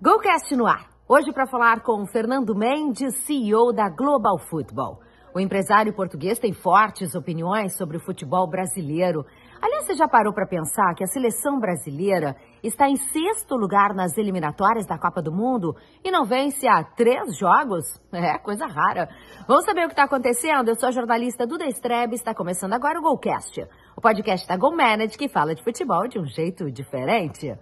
GoCast no ar. Hoje para falar com Fernando Mendes, CEO da Global Football. O empresário português tem fortes opiniões sobre o futebol brasileiro. Aliás, você já parou para pensar que a seleção brasileira está em 6º lugar nas eliminatórias da Copa do Mundo e não vence há 3 jogos? É, coisa rara. Vamos saber o que está acontecendo? Eu sou a jornalista Duda Strebe e está começando agora o GoCast, o podcast da GoManage que fala de futebol de um jeito diferente.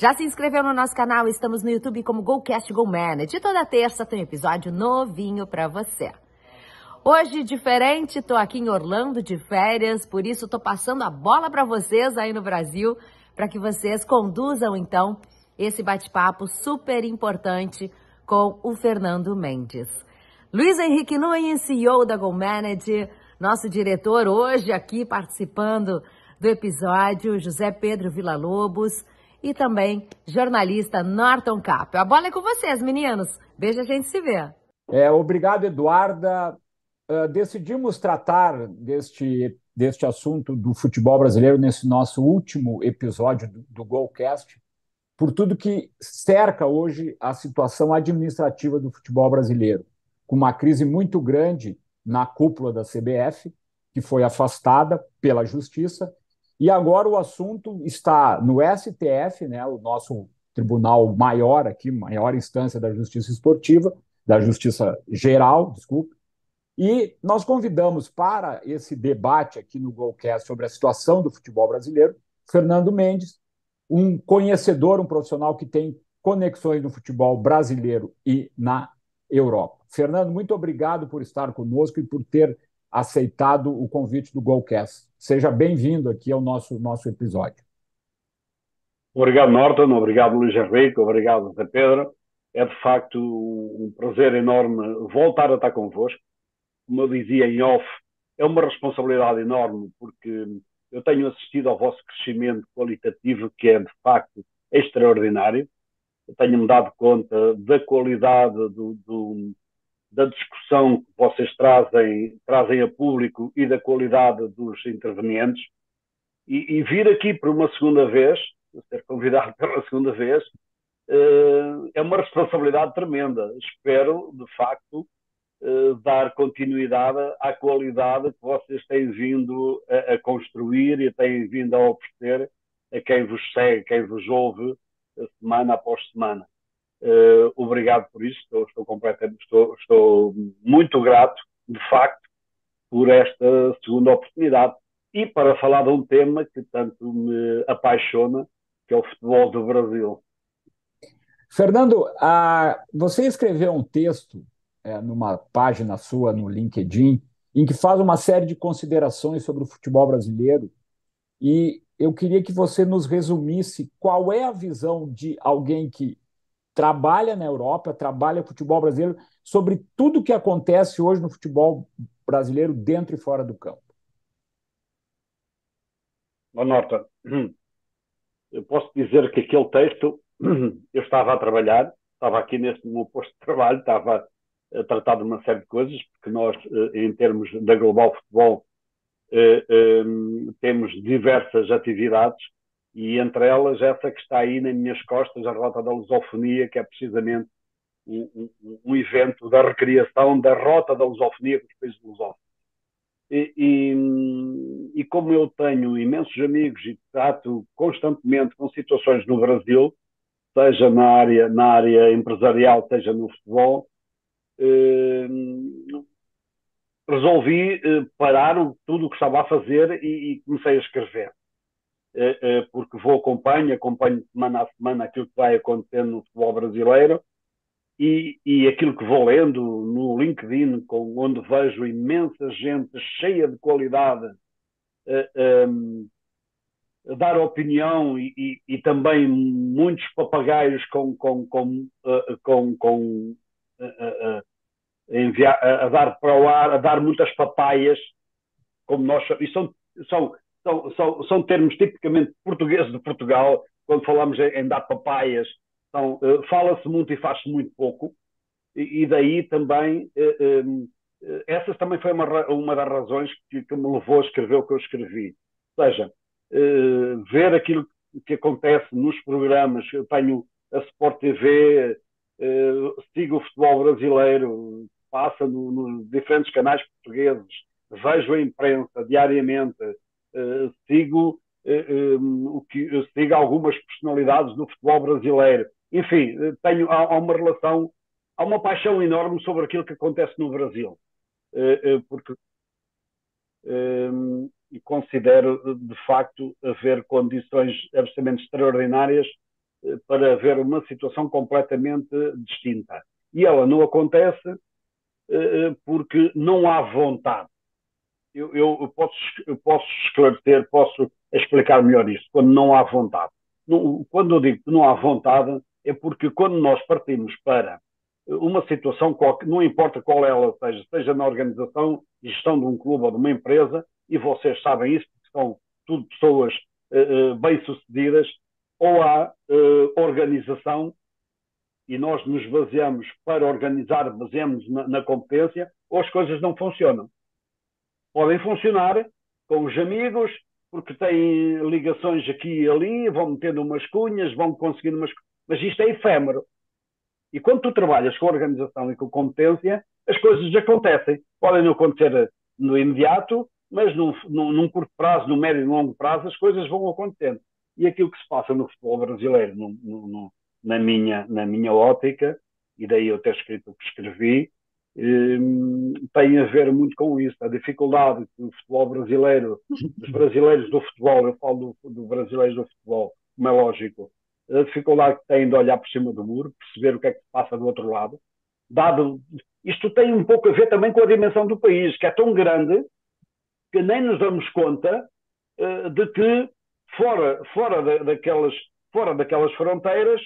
Já se inscreveu no nosso canal? Estamos no YouTube como GoCast GoManage. E toda terça tem um episódio novinho para você. Hoje, diferente, tô aqui em Orlando de férias, por isso tô passando a bola para vocês aí no Brasil, para que vocês conduzam, então, esse bate-papo super importante com o Fernando Mendes. Luiz Henrique Nunes, CEO da GoManage, nosso diretor hoje aqui participando do episódio, José Pedro Villa-Lobos, e também jornalista Norton Cap. A bola é com vocês, meninos. Beijo, a gente se vê. Obrigado, Eduarda. Decidimos tratar deste assunto do futebol brasileiro nesse nosso último episódio do GoCast, por tudo que cerca hoje a situação administrativa do futebol brasileiro, com uma crise muito grande na cúpula da CBF, que foi afastada pela Justiça. E agora o assunto está no STF, né, o nosso tribunal maior aqui, maior instância da Justiça Esportiva, da Justiça Geral, desculpe. E nós convidamos para esse debate aqui no GoCast sobre a situação do futebol brasileiro, Fernando Mendes, um conhecedor, um profissional que tem conexões no futebol brasileiro e na Europa. Fernando, muito obrigado por estar conosco e por ter aceitado o convite do GoCast. Seja bem-vindo aqui ao nosso episódio. Obrigado, Norton. Obrigado, Luís Henrique. Obrigado, Zé Pedro. É, de facto, um prazer enorme voltar a estar convosco. Como eu dizia em off, é uma responsabilidade enorme, porque eu tenho assistido ao vosso crescimento qualitativo, que é, de facto, extraordinário. Eu tenho-me dado conta da qualidade da discussão que vocês trazem a público e da qualidade dos intervenientes. E vir aqui por uma segunda vez, ser convidado pela segunda vez, é uma responsabilidade tremenda. Espero, de facto, dar continuidade à qualidade que vocês têm vindo a construir e têm vindo a oferecer a quem vos segue, quem vos ouve, semana após semana. Obrigado por isso, estou muito grato, de facto, por esta segunda oportunidade e para falar de um tema que tanto me apaixona, que é o futebol do Brasil. Fernando, você escreveu um texto numa página sua no LinkedIn em que faz uma série de considerações sobre o futebol brasileiro e eu queria que você nos resumisse qual é a visão de alguém que trabalha na Europa, trabalha futebol brasileiro, sobre tudo o que acontece hoje no futebol brasileiro dentro e fora do campo. Norton, eu posso dizer que aquele texto, eu estava a trabalhar, estava aqui neste meu posto de trabalho, estava a tratar de uma série de coisas, porque nós, em termos da Global Futebol, temos diversas atividades, e entre elas essa que está aí nas minhas costas, a Rota da Lusofonia, que é precisamente um evento da recriação da Rota da Lusofonia com os países lusófonos. E como eu tenho imensos amigos e trato constantemente com situações no Brasil, seja na área empresarial, seja no futebol, resolvi parar tudo o que estava a fazer e comecei a escrever. Porque acompanho semana a semana aquilo que vai acontecendo no futebol brasileiro e aquilo que vou lendo no LinkedIn, onde vejo imensa gente cheia de qualidade a dar opinião e também muitos papagaios a dar para o ar, a dar muitas papaias, como nós, e são termos tipicamente portugueses de Portugal, quando falamos em dar papaias, fala-se muito e faz-se muito pouco, e daí também Essa também foi uma das razões que me levou a escrever o que eu escrevi. Ou seja, ver aquilo que acontece nos programas. Eu tenho a Sport TV, sigo o futebol brasileiro, passa nos diferentes canais portugueses, vejo a imprensa diariamente, sigo, sigo algumas personalidades do futebol brasileiro. Enfim, há uma relação, há uma paixão enorme sobre aquilo que acontece no Brasil. Porque e considero de facto haver condições absolutamente extraordinárias para haver uma situação completamente distinta. E ela não acontece porque não há vontade. Eu posso esclarecer, posso explicar melhor isto, quando não há vontade. Quando eu digo que não há vontade, é porque quando nós partimos para uma situação, não importa qual ela seja, seja na organização e gestão de um clube ou de uma empresa, e vocês sabem isso, porque são tudo pessoas bem-sucedidas, ou há organização, e nós nos baseamos para organizar, baseamos na competência, ou as coisas não funcionam. Podem funcionar com os amigos, porque têm ligações aqui e ali, vão metendo umas cunhas, vão conseguindo umas... Mas isto é efêmero. E quando tu trabalhas com organização e com competência, as coisas acontecem. Podem não acontecer no imediato, mas num curto prazo, no médio e longo prazo, as coisas vão acontecendo. E aquilo que se passa no futebol brasileiro, na minha ótica, e daí eu ter escrito o que escrevi, tem a ver muito com isso. A dificuldade que o futebol brasileiro, os brasileiros do futebol, eu falo do brasileiros do futebol, como é lógico, a dificuldade que têm de olhar por cima do muro, perceber o que é que se passa do outro lado. Isto tem um pouco a ver também com a dimensão do país, que é tão grande que nem nos damos conta de que fora daquelas fronteiras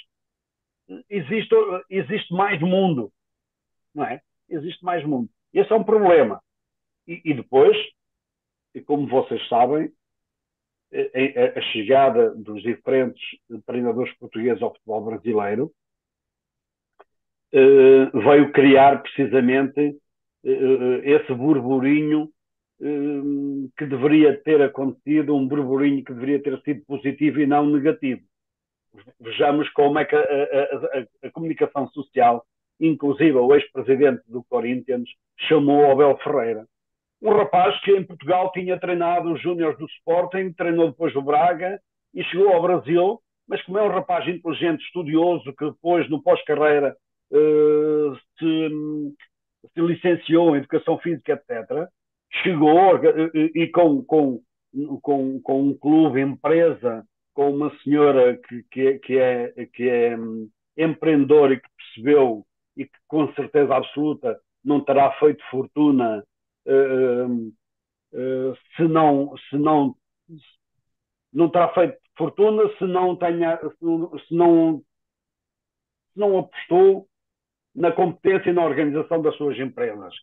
existe mais mundo, não é? Existe mais mundo. Esse é um problema. E depois, e como vocês sabem, a chegada dos diferentes treinadores portugueses ao futebol brasileiro veio criar precisamente esse burburinho que deveria ter acontecido, um burburinho que deveria ter sido positivo e não negativo. Vejamos como é que a comunicação social, inclusive o ex-presidente do Corinthians, chamou Abel Ferreira. Um rapaz que em Portugal tinha treinado os júniores do Sporting, treinou depois do Braga e chegou ao Brasil, mas como é um rapaz inteligente, estudioso, que depois, no pós-carreira, se licenciou em Educação Física, etc., chegou e com um clube, empresa, com uma senhora que é empreendedora e que percebeu e que com certeza absoluta não terá feito fortuna se não terá feito fortuna se não apostou na competência e na organização das suas empresas.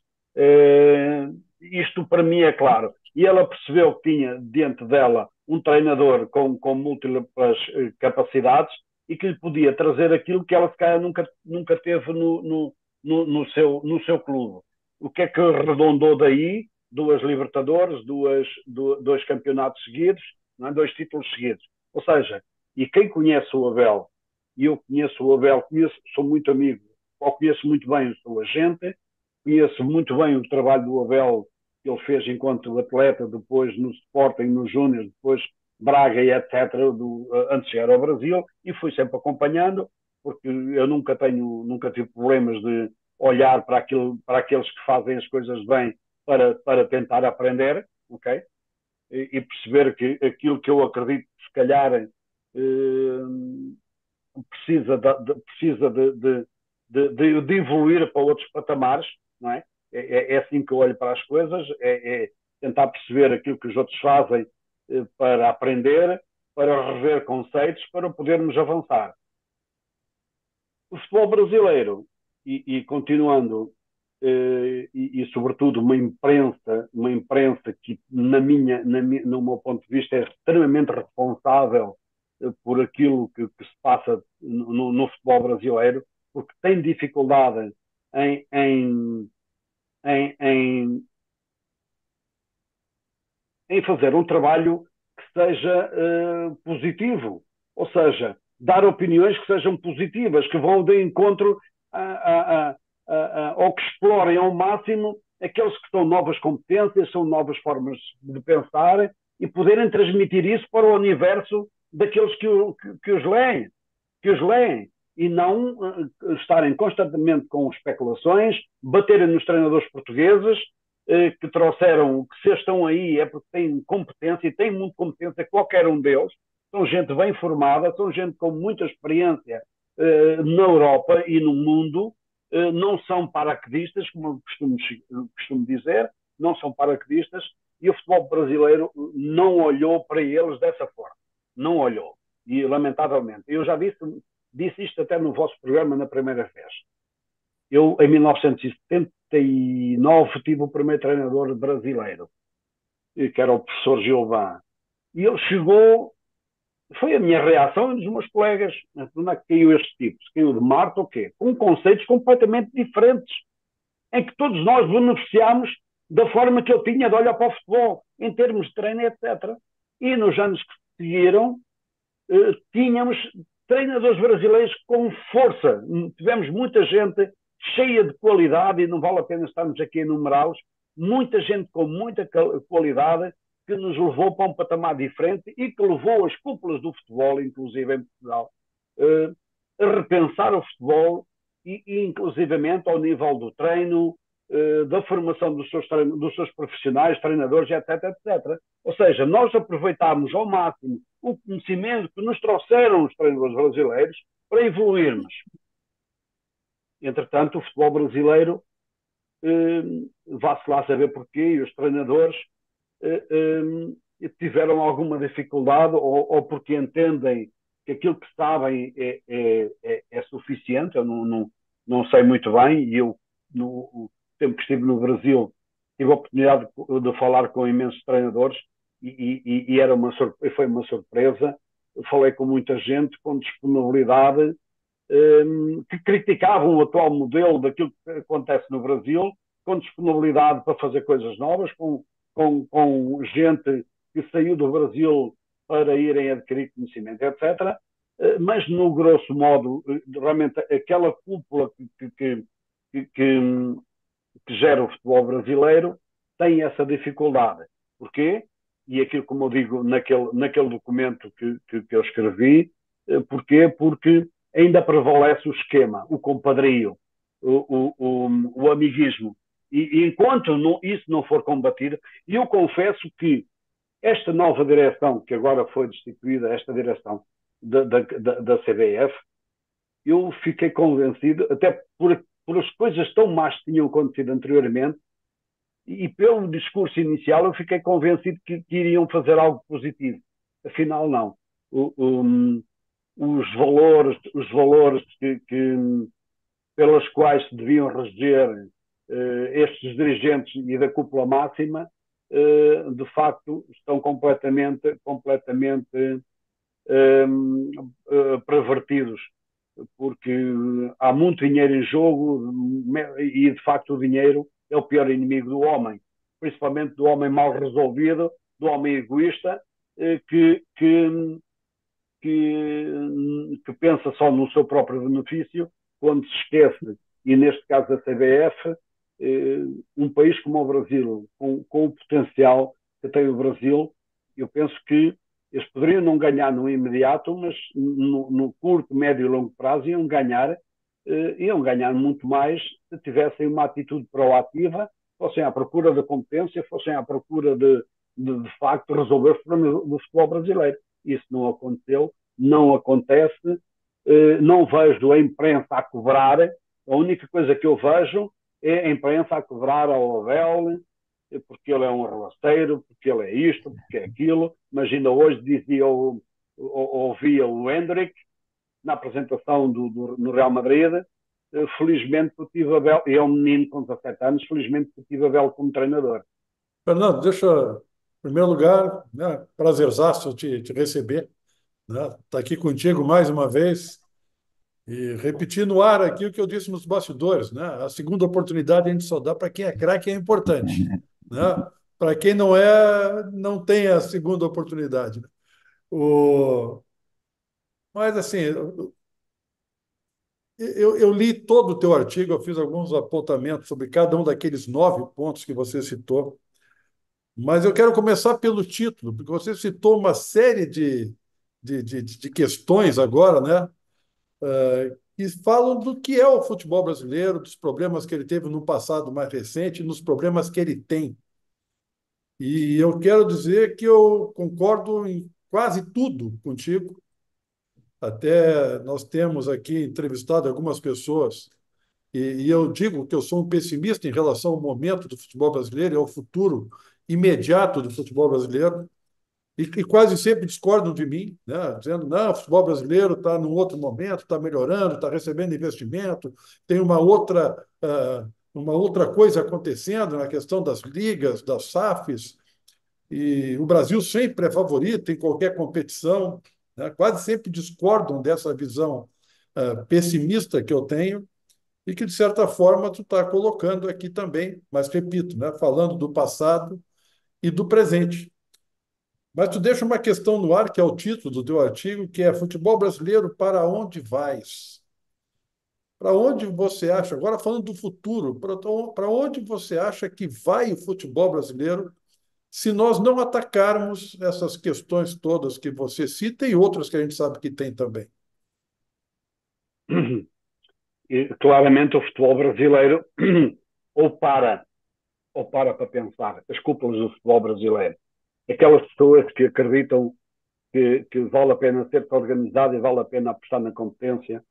Isto para mim é claro. E ela percebeu que tinha diante dela um treinador com múltiplas capacidades e que lhe podia trazer aquilo que ela se calhar nunca teve no seu clube. O que é que arredondou daí? 2 Libertadores, dois campeonatos seguidos, não é? 2 títulos seguidos. Ou seja, e quem conhece o Abel, e eu conheço o Abel, sou muito amigo, ou conheço muito bem o seu agente, conheço muito bem o trabalho do Abel que ele fez enquanto atleta, depois no Sporting, no Júnior, depois Braga e etc., antes de chegar ao Brasil, e fui sempre acompanhando, porque eu nunca tive problemas de olhar para aqueles que fazem as coisas bem para tentar aprender, ok? E perceber que aquilo que eu acredito, se calhar, precisa de evoluir para outros patamares, não é? É assim que eu olho para as coisas, é tentar perceber aquilo que os outros fazem para aprender, para rever conceitos, para podermos avançar. O futebol brasileiro, e continuando, e sobretudo uma imprensa que, no meu ponto de vista, é extremamente responsável por aquilo que se passa no futebol brasileiro, porque tem dificuldade em em, em, em fazer um trabalho que seja positivo, ou seja, dar opiniões que sejam positivas, que vão de encontro ou que explorem ao máximo aqueles que são novas competências, são novas formas de pensar e poderem transmitir isso para o universo daqueles que os leem, e não estarem constantemente com especulações, baterem nos treinadores portugueses que trouxeram, que se estão aí é porque têm competência, e têm muita competência, qualquer um deles, são gente bem formada, são gente com muita experiência na Europa e no mundo, não são paraquedistas, como eu costumo dizer, não são paraquedistas, e o futebol brasileiro não olhou para eles dessa forma. Não olhou. E, lamentavelmente, eu já disse isto até no vosso programa na primeira vez. Eu, em 1979, tive o primeiro treinador brasileiro, que era o professor Gilvan. E ele chegou, foi a minha reação e dos meus colegas. Onde é que caiu este tipo? Caiu de Marte ou quê? Com conceitos completamente diferentes, em que todos nós beneficiámos da forma que eu tinha de olhar para o futebol, em termos de treino, etc. E nos anos que seguiram, tínhamos treinadores brasileiros com força. Tivemos muita gente cheia de qualidade, e não vale a pena estarmos aqui a enumerá-los, muita gente com muita qualidade que nos levou para um patamar diferente e que levou as cúpulas do futebol, inclusive em Portugal, a repensar o futebol e inclusivamente ao nível do treino, da formação dos seus profissionais, treinadores, etc, etc. Ou seja, nós aproveitámos ao máximo o conhecimento que nos trouxeram os treinadores brasileiros para evoluirmos. Entretanto, o futebol brasileiro, vá-se lá saber porquê, e os treinadores tiveram alguma dificuldade ou porque entendem que aquilo que sabem é suficiente. Eu não sei muito bem, e eu, no tempo que estive no Brasil, tive a oportunidade de falar com imensos treinadores e foi uma surpresa. Eu falei com muita gente com disponibilidade, que criticavam o atual modelo daquilo que acontece no Brasil, com disponibilidade para fazer coisas novas, com gente que saiu do Brasil para irem adquirir conhecimento, etc. Mas, no grosso modo, realmente aquela cúpula que gera o futebol brasileiro tem essa dificuldade. Porquê? E aquilo, como eu digo, naquele documento que eu escrevi, porquê? Porque ainda prevalece o esquema, o compadrio, o amiguismo. E enquanto isso não for combatido, eu confesso que esta nova direção, que agora foi destituída, esta direção da CBF, eu fiquei convencido, até por as coisas tão más que tinham acontecido anteriormente, e pelo discurso inicial eu fiquei convencido que iriam fazer algo positivo. Afinal, não. Os valores pelos quais se deviam reger estes dirigentes e da cúpula máxima, de facto, estão completamente pervertidos, porque há muito dinheiro em jogo e, de facto, o dinheiro é o pior inimigo do homem, principalmente do homem mal resolvido, do homem egoísta, que pensa só no seu próprio benefício, quando se esquece, e neste caso a CBF, um país como o Brasil, com o potencial que tem o Brasil, eu penso que eles poderiam não ganhar no imediato, mas no curto, médio e longo prazo iam ganhar muito mais se tivessem uma atitude proativa, fossem à procura da competência, fossem à procura de facto resolver os problemas do futebol brasileiro. Isso não aconteceu, não acontece, não vejo a imprensa a cobrar. A única coisa que eu vejo é a imprensa a cobrar ao Abel, porque ele é um arruaceiro, porque ele é isto, porque é aquilo. Mas ainda hoje ouvia o Hendrick na apresentação no Real Madrid. Felizmente que eu tive Abel, e é um menino com 17 anos, felizmente que eu tive Abel como treinador. Fernando, em primeiro lugar, né, prazerzaço te receber, né, tá aqui contigo mais uma vez. E repetir no ar aqui o que eu disse nos bastidores, né? A segunda oportunidade a gente só dá para quem é craque, é importante, né? Para quem não é, não tem a segunda oportunidade, né? O... Mas, assim, eu li todo o teu artigo, eu fiz alguns apontamentos sobre cada um daqueles 9 pontos que você citou, mas eu quero começar pelo título, porque você citou uma série de questões agora, né? Que falam do que é o futebol brasileiro, dos problemas que ele teve no passado mais recente, nos problemas que ele tem. E eu quero dizer que eu concordo em quase tudo contigo. Até nós temos aqui entrevistado algumas pessoas, e eu digo que eu sou um pessimista em relação ao momento do futebol brasileiro e ao futuro imediato do futebol brasileiro. E quase sempre discordam de mim, né? Dizendo, não, o futebol brasileiro está num outro momento, está melhorando, está recebendo investimento, tem uma outra coisa acontecendo na questão das ligas, das SAFs, e o Brasil sempre é favorito em qualquer competição, né? Quase sempre discordam dessa visão pessimista que eu tenho e que, de certa forma, tu está colocando aqui também, mas repito, né? Falando do passado e do presente. Mas tu deixa uma questão no ar, que é o título do teu artigo, que é Futebol Brasileiro, para onde vais? Para onde você acha, agora falando do futuro, para onde você acha que vai o futebol brasileiro se nós não atacarmos essas questões todas que você cita e outras que a gente sabe que tem também? E, claramente o futebol brasileiro ou para para pensar as cúpulas do futebol brasileiro. Aquelas pessoas que acreditam que vale a pena ser organizado e vale a pena apostar na competência,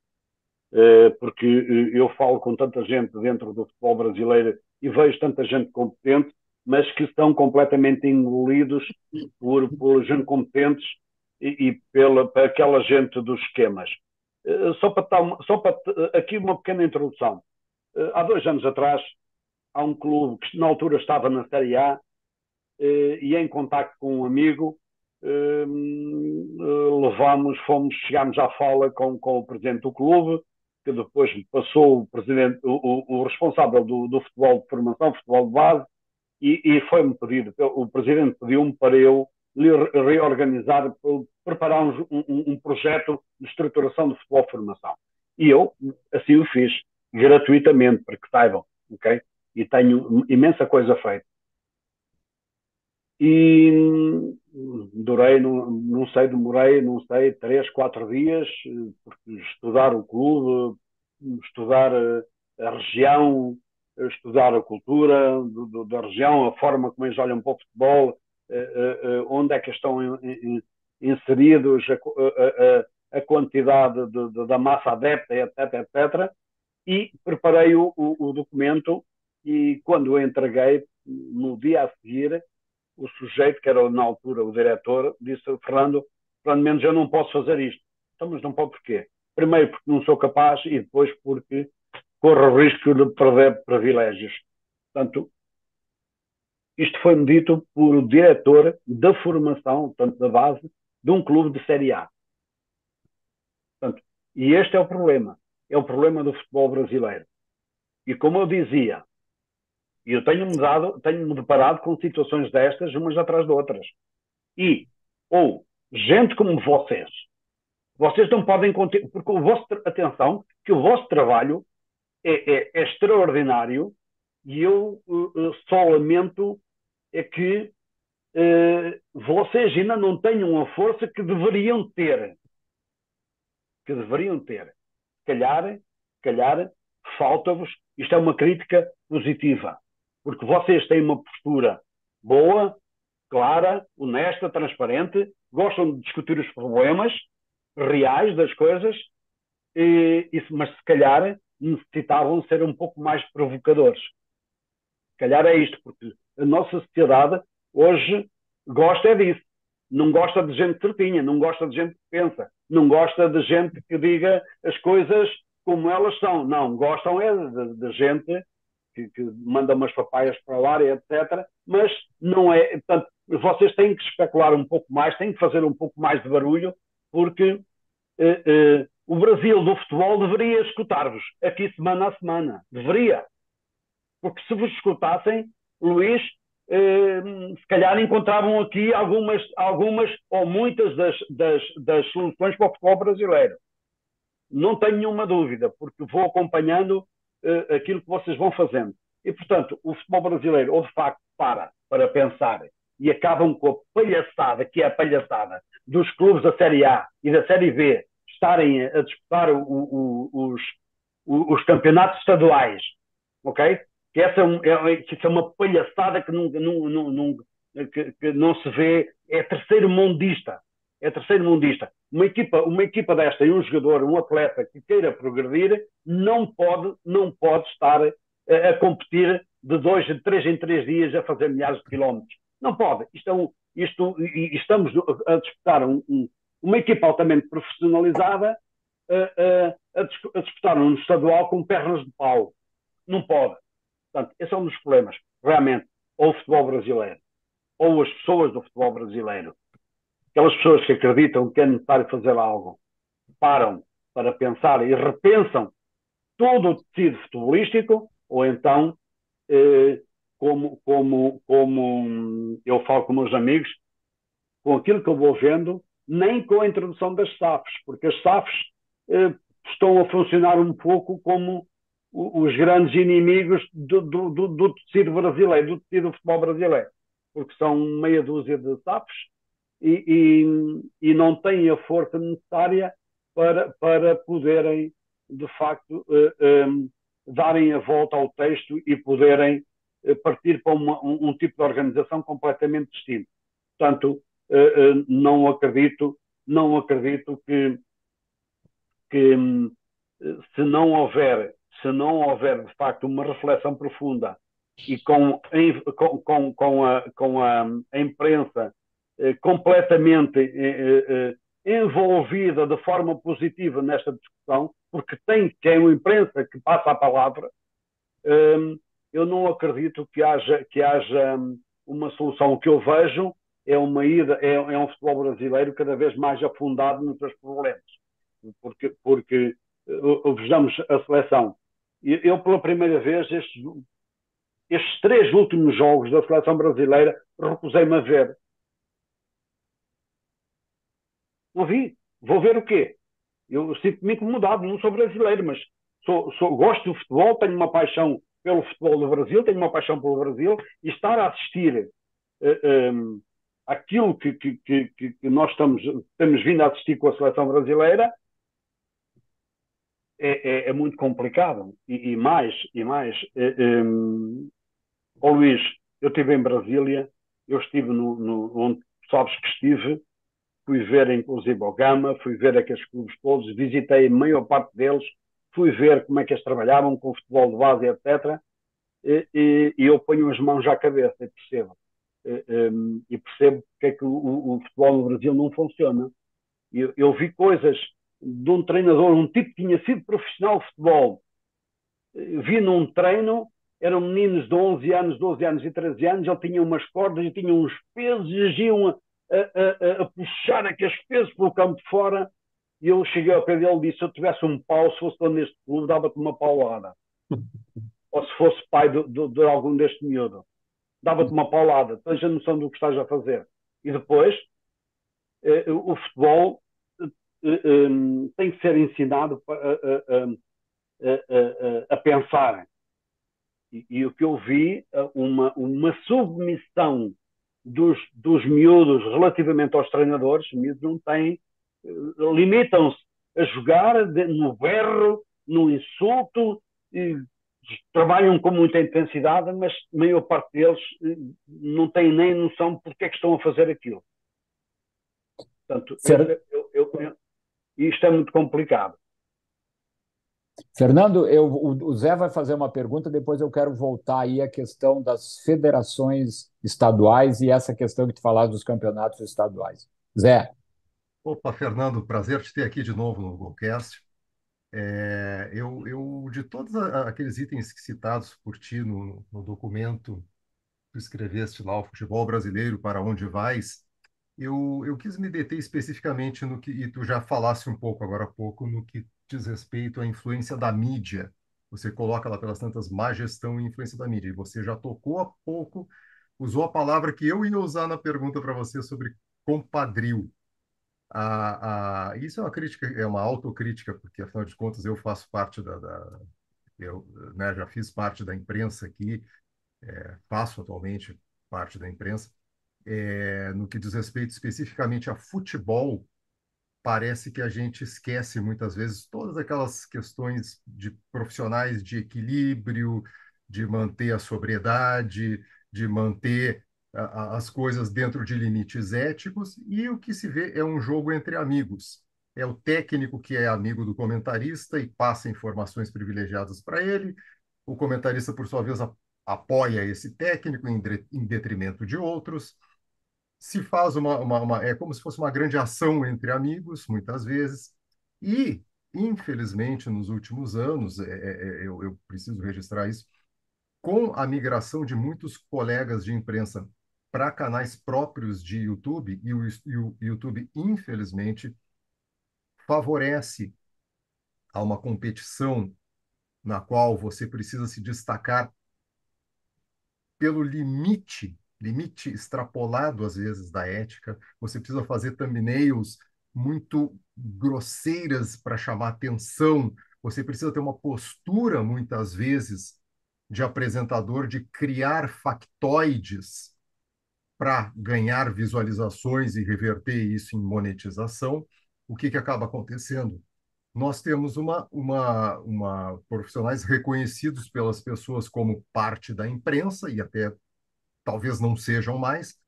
porque eu falo com tanta gente dentro do futebol brasileiro e vejo tanta gente competente, mas que estão completamente engolidos por gente competentes e para aquela gente dos esquemas. Aqui uma pequena introdução. Há 2 anos atrás, há um clube que na altura estava na Série A e em contacto com um amigo chegámos à fala com o presidente do clube, que depois passou o responsável do futebol de formação, futebol de base, e foi-me pedido, o presidente pediu-me para eu reorganizar, preparar um projeto de estruturação de futebol de formação. E eu, assim o fiz, gratuitamente, para que saibam, ok? E tenho imensa coisa feita. E demorei, 3, 4 dias, porque estudar o clube, estudar a região, estudar a cultura da região, a forma como eles olham para o futebol, onde é que estão inseridos, a quantidade da massa adepta, etc, etc. E preparei o documento e quando o entreguei, no dia a seguir, o sujeito, que era na altura o diretor, disse: Fernando Mendes, eu não posso fazer isto. Então, mas não pode porquê? Primeiro porque não sou capaz e depois porque corro o risco de perder privilégios. Portanto, isto foi-me dito por o diretor da formação, portanto, da base, de um clube de Série A. Portanto, e este é o problema. É o problema do futebol brasileiro. E como eu dizia, eu tenho-me deparado com situações destas, umas atrás de outras. E, ou, gente como vocês não podem conter, porque atenção, que o vosso trabalho é extraordinário e eu só lamento é que vocês ainda não tenham a força que deveriam ter. Que deveriam ter. Se calhar falta-vos, isto é uma crítica positiva, porque vocês têm uma postura boa, clara, honesta, transparente, gostam de discutir os problemas reais das coisas, mas se calhar necessitavam ser um pouco mais provocadores. Se calhar é isto, porque a nossa sociedade hoje gosta disso. Não gosta de gente certinha, não gosta de gente que pensa, não gosta de gente que diga as coisas como elas são. Não, gostam é de gente que manda umas papaias para o ar, etc. Mas não é. Portanto, vocês têm que especular um pouco mais, têm que fazer um pouco mais de barulho, porque O Brasil do futebol deveria escutar-vos aqui semana a semana. Deveria. Porque se vos escutassem, Luís, se calhar encontravam aqui algumas ou muitas das soluções para o futebol brasileiro. Não tenho nenhuma dúvida, porque vou acompanhando aquilo que vocês vão fazendo. E, portanto, o futebol brasileiro, ou de facto, para pensar e acabam com a palhaçada, que é a palhaçada, dos clubes da Série A e da Série B estarem a disputar os campeonatos estaduais, ok? Que isso é uma palhaçada que não se vê, é terceiro mundista. É terceiro mundista. Uma equipa desta e um jogador, um atleta que queira progredir, não pode estar a competir de 3 em 3 dias a fazer milhares de quilómetros. Não pode. Estamos a disputar uma equipa altamente profissionalizada a disputar um estadual com pernas de pau. Não pode. Portanto, esse é um dos problemas. Realmente, ou o futebol brasileiro, ou as pessoas do futebol brasileiro, aquelas pessoas que acreditam que é necessário fazer algo, param para pensar e repensam todo o tecido futebolístico, ou então, como eu falo com meus amigos, com aquilo que eu vou vendo, nem com a introdução das SAFs, porque as SAFs estão a funcionar um pouco como os grandes inimigos do tecido brasileiro, do tecido do futebol brasileiro, porque são meia dúzia de SAFs e não têm a força necessária para poderem, de facto, darem a volta ao texto e poderem partir para um tipo de organização completamente distinto. Portanto, não acredito que se não houver de facto uma reflexão profunda e com a imprensa completamente envolvida de forma positiva nesta discussão, porque tem que é uma imprensa que passa a palavra, eu não acredito que haja uma solução. O que eu vejo é um futebol brasileiro cada vez mais afundado nos seus problemas. Porque vejamos a seleção. Eu, pela primeira vez, estes 3 últimos jogos da seleção brasileira, recusei-me a ver. Não vi. Vou ver o quê? Eu sinto-me incomodado, não sou brasileiro, mas gosto do futebol, tenho uma paixão pelo futebol do Brasil, tenho uma paixão pelo Brasil, e estar a assistir aquilo que nós temos vindo a assistir com a seleção brasileira é muito complicado. E mais, Luís, eu estive em Brasília, eu estive onde sabes que estive, fui ver inclusive o Gama, fui ver aqueles clubes todos, visitei a maior parte deles, fui ver como é que eles trabalhavam com o futebol de base, etc. E eu ponho as mãos à cabeça e percebo. E percebo porque é que o futebol no Brasil não funciona. Eu vi coisas de um treinador, um tipo que tinha sido profissional de futebol, vi num treino, eram meninos de 11 anos, 12 anos e 13 anos, ele tinha umas cordas e tinha uns pesos e agiam a puxar aqueles pesos pelo campo de fora, e eu cheguei ao pé dele e disse: se eu tivesse um pau, se fosse neste clube, dava-te uma paulada. Ou se fosse pai de algum deste miúdo, dava-te uma paulada, tens a noção do que estás a fazer. E depois, o futebol tem que ser ensinado a pensar. E o que eu vi, uma submissão dos miúdos relativamente aos treinadores. Os miúdos não têm, limitam-se a jogar no berro, no insulto, trabalham com muita intensidade, mas a maior parte deles não têm nem noção de porque é que estão a fazer aquilo. Portanto, isto é muito complicado. Fernando, o Zé vai fazer uma pergunta, depois eu quero voltar aí à questão das federações estaduais e essa questão que tu falaste dos campeonatos estaduais. Zé. Opa, Fernando, prazer te ter aqui de novo no Golcast. De todos aqueles itens citados por ti no documento que tu escreveste lá, o futebol brasileiro, para onde vais, Eu quis me deter especificamente no que, e tu já falasse um pouco agora há pouco, no que diz respeito à influência da mídia. Você coloca lá pelas tantas má gestão e influência da mídia. E você já tocou há pouco, usou a palavra que eu ia usar na pergunta para você sobre compadrio. Isso é uma crítica, é uma autocrítica, porque afinal de contas eu faço parte eu, né, já fiz parte da imprensa aqui, faço atualmente parte da imprensa. No que diz respeito especificamente a futebol, parece que a gente esquece muitas vezes todas aquelas questões de profissionais de equilíbrio, de manter a sobriedade, de manter as coisas dentro de limites éticos, e o que se vê é um jogo entre amigos. É o técnico que é amigo do comentarista e passa informações privilegiadas para ele. O comentarista, por sua vez, apoia esse técnico em detrimento de outros. Se faz é como se fosse uma grande ação entre amigos, muitas vezes, e, infelizmente, nos últimos anos, eu preciso registrar isso, com a migração de muitos colegas de imprensa para canais próprios de YouTube, e o YouTube, infelizmente, favorece a uma competição na qual você precisa se destacar pelo limite extrapolado às vezes da ética. Você precisa fazer thumbnails muito grosseiras para chamar atenção. Você precisa ter uma postura muitas vezes de apresentador de criar factoides para ganhar visualizações e reverter isso em monetização. O que acaba acontecendo? Nós temos profissionais reconhecidos pelas pessoas como parte da imprensa e até talvez não sejam mais,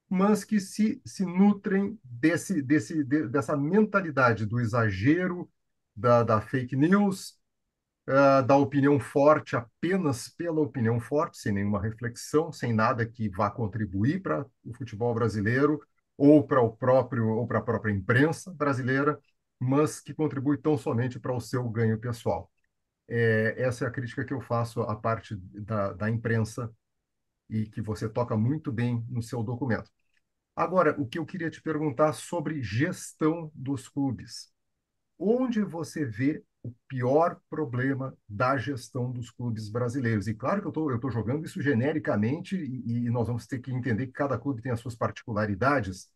mas que se nutrem dessa mentalidade do exagero, da fake news, da opinião forte apenas pela opinião forte, sem nenhuma reflexão, sem nada que vá contribuir para o futebol brasileiro ou para a própria imprensa brasileira, mas que contribui tão somente para o seu ganho pessoal. Essa é a crítica que eu faço à parte da imprensa e que você toca muito bem no seu documento. Agora, o que eu queria te perguntar sobre gestão dos clubes. Onde você vê o pior problema da gestão dos clubes brasileiros? E claro que eu estou jogando isso genericamente e nós vamos ter que entender que cada clube tem as suas particularidades,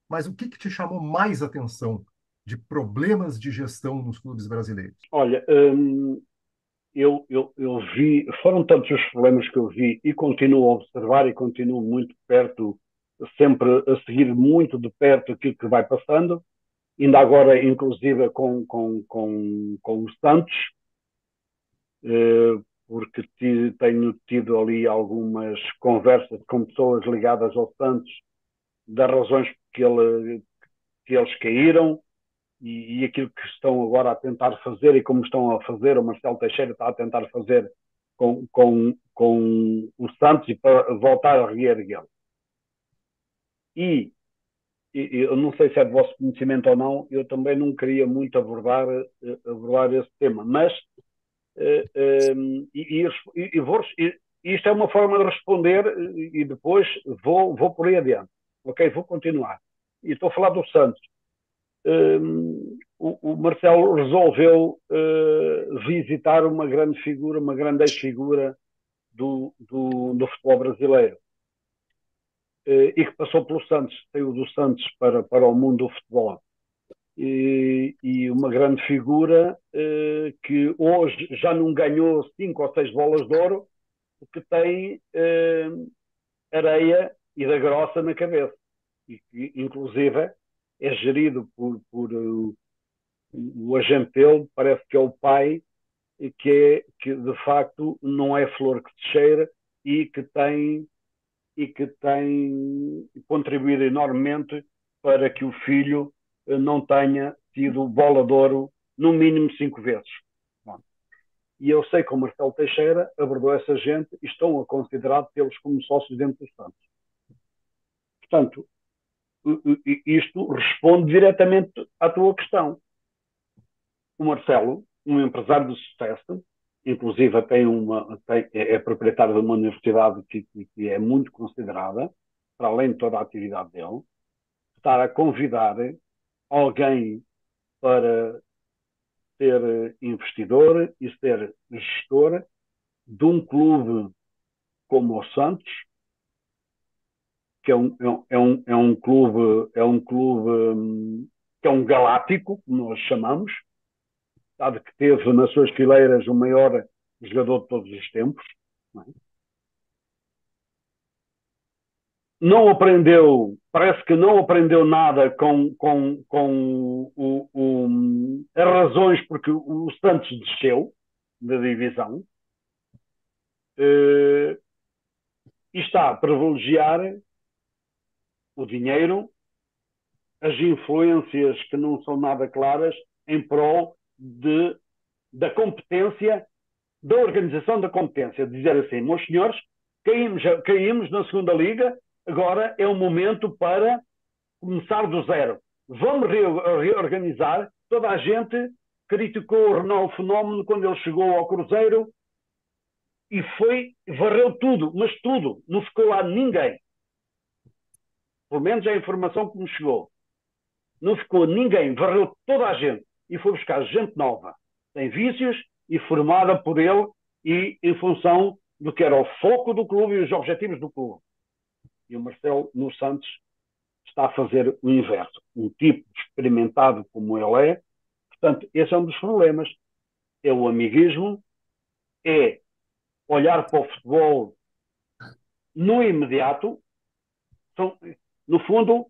mas o que te chamou mais atenção de problemas de gestão nos clubes brasileiros? Olha, eu vi, foram tantos os problemas que eu vi e continuo a observar e continuo muito perto, sempre a seguir muito de perto aquilo que vai passando, ainda agora inclusive com o Santos, porque tenho tido ali algumas conversas com pessoas ligadas ao Santos das razões que eles caíram e aquilo que estão agora a tentar fazer e como estão a fazer, o Marcelo Teixeira está a tentar fazer com o Santos e para voltar a reerguê-lo. E eu não sei se é de vosso conhecimento ou não, eu também não queria muito abordar esse tema, mas isto é uma forma de responder e depois vou por aí adiante. Ok? Vou continuar. E estou a falar do Santos. O Marcelo resolveu visitar uma grande figura, uma grande ex-figura do futebol brasileiro e que passou pelo Santos, saiu do Santos para o mundo do futebol. E uma grande figura que hoje já não ganhou 5 ou 6 bolas de ouro, porque tem areia e da grossa na cabeça. E que, inclusive, é gerido por o agente dele, parece que é o pai, que de facto não é flor que se cheira e que tem contribuído enormemente para que o filho não tenha tido bola de ouro no mínimo 5 vezes. Bom, e eu sei que o Marcelo Teixeira abordou essa gente e estão a considerar tê-los como sócios dentro dos Santos. Portanto, isto responde diretamente à tua questão. O Marcelo, um empresário de sucesso, inclusive é proprietário de uma universidade que é muito considerada, para além de toda a atividade dele, estar a convidar alguém para ser investidor e ser gestor de um clube como o Santos, que é um clube que é um galáctico, como nós chamamos, sabe que teve nas suas fileiras o maior jogador de todos os tempos. Não, é? Não aprendeu, parece que não aprendeu nada com as razões porque o Santos desceu da divisão, e está a privilegiar o dinheiro, as influências que não são nada claras em prol da competência, da organização da competência, de dizer assim, meus senhores, caímos na segunda liga, agora é o momento para começar do zero. Vamos reorganizar. Toda a gente criticou o Ronaldo Fenómeno quando ele chegou ao Cruzeiro e varreu tudo, mas tudo. Não ficou lá ninguém. Pelo menos é a informação que me chegou. Não ficou ninguém, varreu toda a gente e foi buscar gente nova, sem vícios e formada por ele e em função do que era o foco do clube e os objetivos do clube. E o Marcelo no Santos está a fazer o inverso. Um tipo experimentado como ele é. Portanto, esse é um dos problemas. É o amiguismo, é olhar para o futebol no imediato. São, no fundo,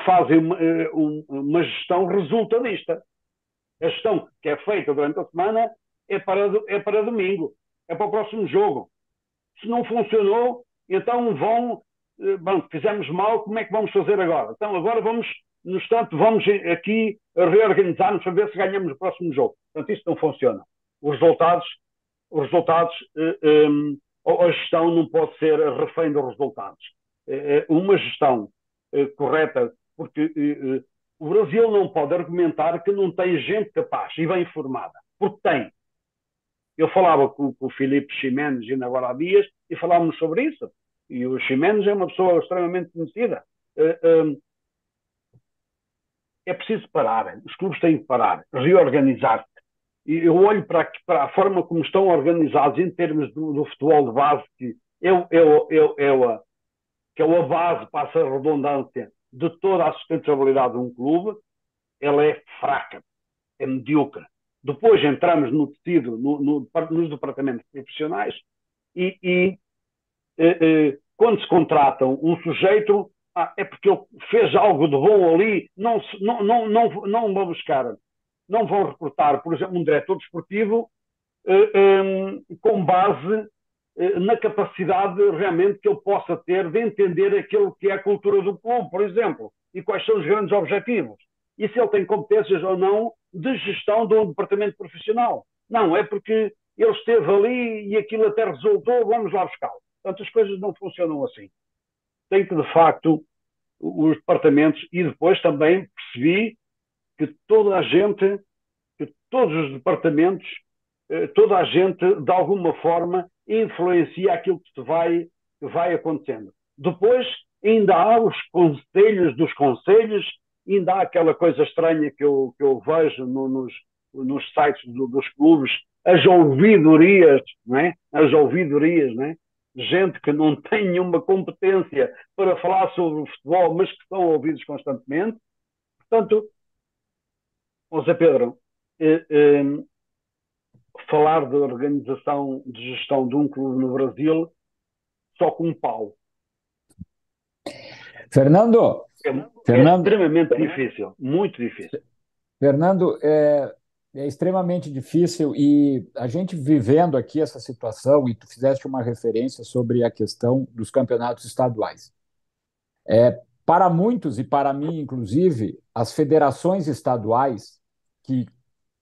fazem uma gestão resultadista. A gestão que é feita durante a semana é para domingo, é para o próximo jogo. Se não funcionou, então bom, fizemos mal, como é que vamos fazer agora? Então agora vamos aqui reorganizar-nos para ver se ganhamos o próximo jogo. Portanto, isso não funciona. Os resultados, a gestão não pode ser refém dos resultados. Uma gestão correta, porque o Brasil não pode argumentar que não tem gente capaz e bem formada, porque tem. Eu falava com o Filipe Ximenes ainda agora há dias e falávamos sobre isso. E o Ximenes é uma pessoa extremamente conhecida. É preciso parar. Os clubes têm que parar, reorganizar-se. E eu olho para a forma como estão organizados em termos do futebol de base, que é a base, passa a redundância, de toda a sustentabilidade de um clube. Ela é fraca, é medíocre. Depois entramos no tecido, nos departamentos profissionais e quando se contratam um sujeito, é porque ele fez algo de bom ali, não vão buscar, não vão recrutar, por exemplo, um diretor desportivo com base na capacidade realmente que ele possa ter de entender aquilo que é a cultura do clube, por exemplo, e quais são os grandes objetivos. E se ele tem competências ou não de gestão de um departamento profissional. Não, é porque ele esteve ali e aquilo até resultou, vamos lá buscá-lo. Portanto, as coisas não funcionam assim. Tem que, de facto, os departamentos, e depois também percebi que toda a gente, que todos os departamentos, toda a gente, de alguma forma, influencia aquilo que vai acontecendo. Depois, ainda há os conselhos dos conselhos, ainda há aquela coisa estranha que eu vejo nos sites dos clubes, as ouvidorias, não é? As ouvidorias, não é? Gente que não tem nenhuma competência para falar sobre o futebol, mas que são ouvidos constantemente. Portanto, José Pedro, falar de organização de gestão de um clube no Brasil só com um pau. Fernando, é extremamente difícil, muito difícil. Fernando, é extremamente difícil e a gente vivendo aqui essa situação, e tu fizeste uma referência sobre a questão dos campeonatos estaduais. Para muitos, e para mim inclusive, as federações estaduais que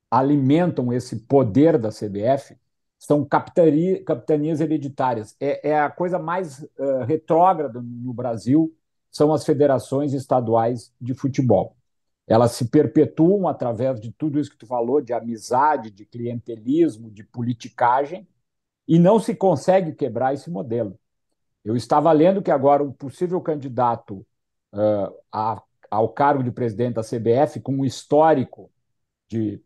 alimentam esse poder da CBF são capitanias hereditárias. É a coisa mais retrógrada no Brasil, são as federações estaduais de futebol. Elas se perpetuam através de tudo isso que tu falou, de amizade, de clientelismo, de politicagem, e não se consegue quebrar esse modelo. Eu estava lendo que agora um possível candidato ao cargo de presidente da CBF, com um histórico de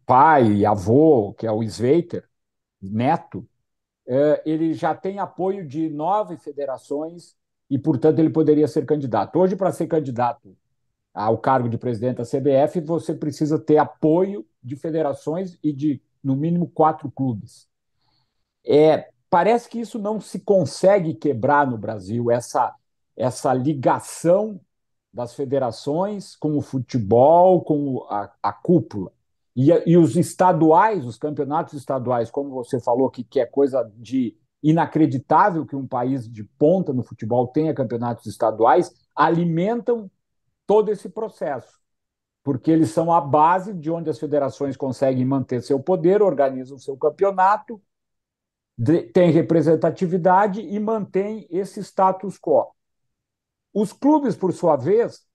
pai e avô, que é o Sveiter, neto, ele já tem apoio de 9 federações e, portanto, ele poderia ser candidato. Hoje, para ser candidato ao cargo de presidente da CBF, você precisa ter apoio de federações e de, no mínimo, 4 clubes. Parece que isso não se consegue quebrar no Brasil, essa ligação das federações com o futebol, com a cúpula. E os estaduais, os campeonatos estaduais, como você falou, que é coisa de inacreditável que um país de ponta no futebol tenha campeonatos estaduais, alimentam todo esse processo, porque eles são a base de onde as federações conseguem manter seu poder, organizam seu campeonato, têm representatividade e mantêm esse status quo. Os clubes, por sua vez,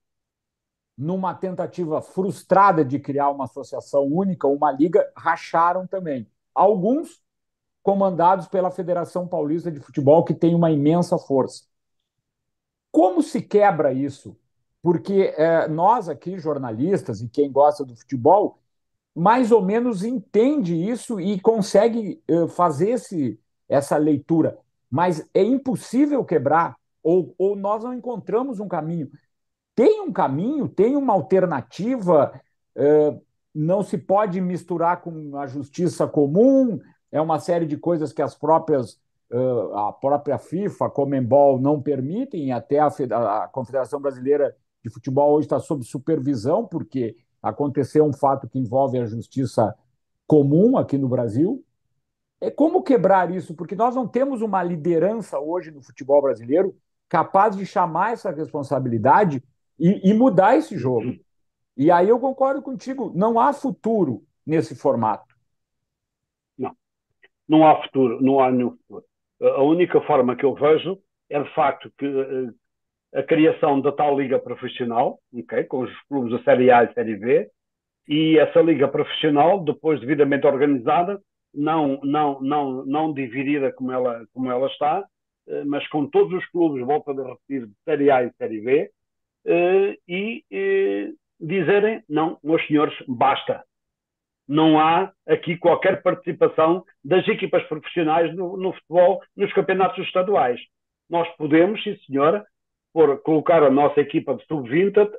numa tentativa frustrada de criar uma associação única, uma liga, racharam também. Alguns comandados pela Federação Paulista de Futebol, que tem uma imensa força. Como se quebra isso? Porque nós aqui, jornalistas, e quem gosta do futebol, mais ou menos entende isso e consegue fazer essa leitura. Mas é impossível quebrar, ou nós não encontramos um caminho. Tem um caminho, tem uma alternativa, não se pode misturar com a justiça comum, é uma série de coisas que a própria FIFA, a Conmebol, não permitem, e até a Confederação Brasileira de Futebol hoje está sob supervisão, porque aconteceu um fato que envolve a justiça comum aqui no Brasil. Como quebrar isso? Porque nós não temos uma liderança hoje no futebol brasileiro capaz de chamar essa responsabilidade e mudar esse jogo. E aí eu concordo contigo, não há futuro nesse formato. Não há futuro, não há nenhum futuro. A única forma que eu vejo é, de facto, que a criação da tal liga profissional, okay, com os clubes da Série A e Série B, e essa liga profissional, depois devidamente organizada, não dividida como ela está, mas com todos os clubes, volto a repetir, de Série A e Série B, e dizerem, não, meus senhores, basta. Não há aqui qualquer participação das equipas profissionais no futebol, nos campeonatos estaduais. Nós podemos, sim senhora, colocar a nossa equipa de sub-20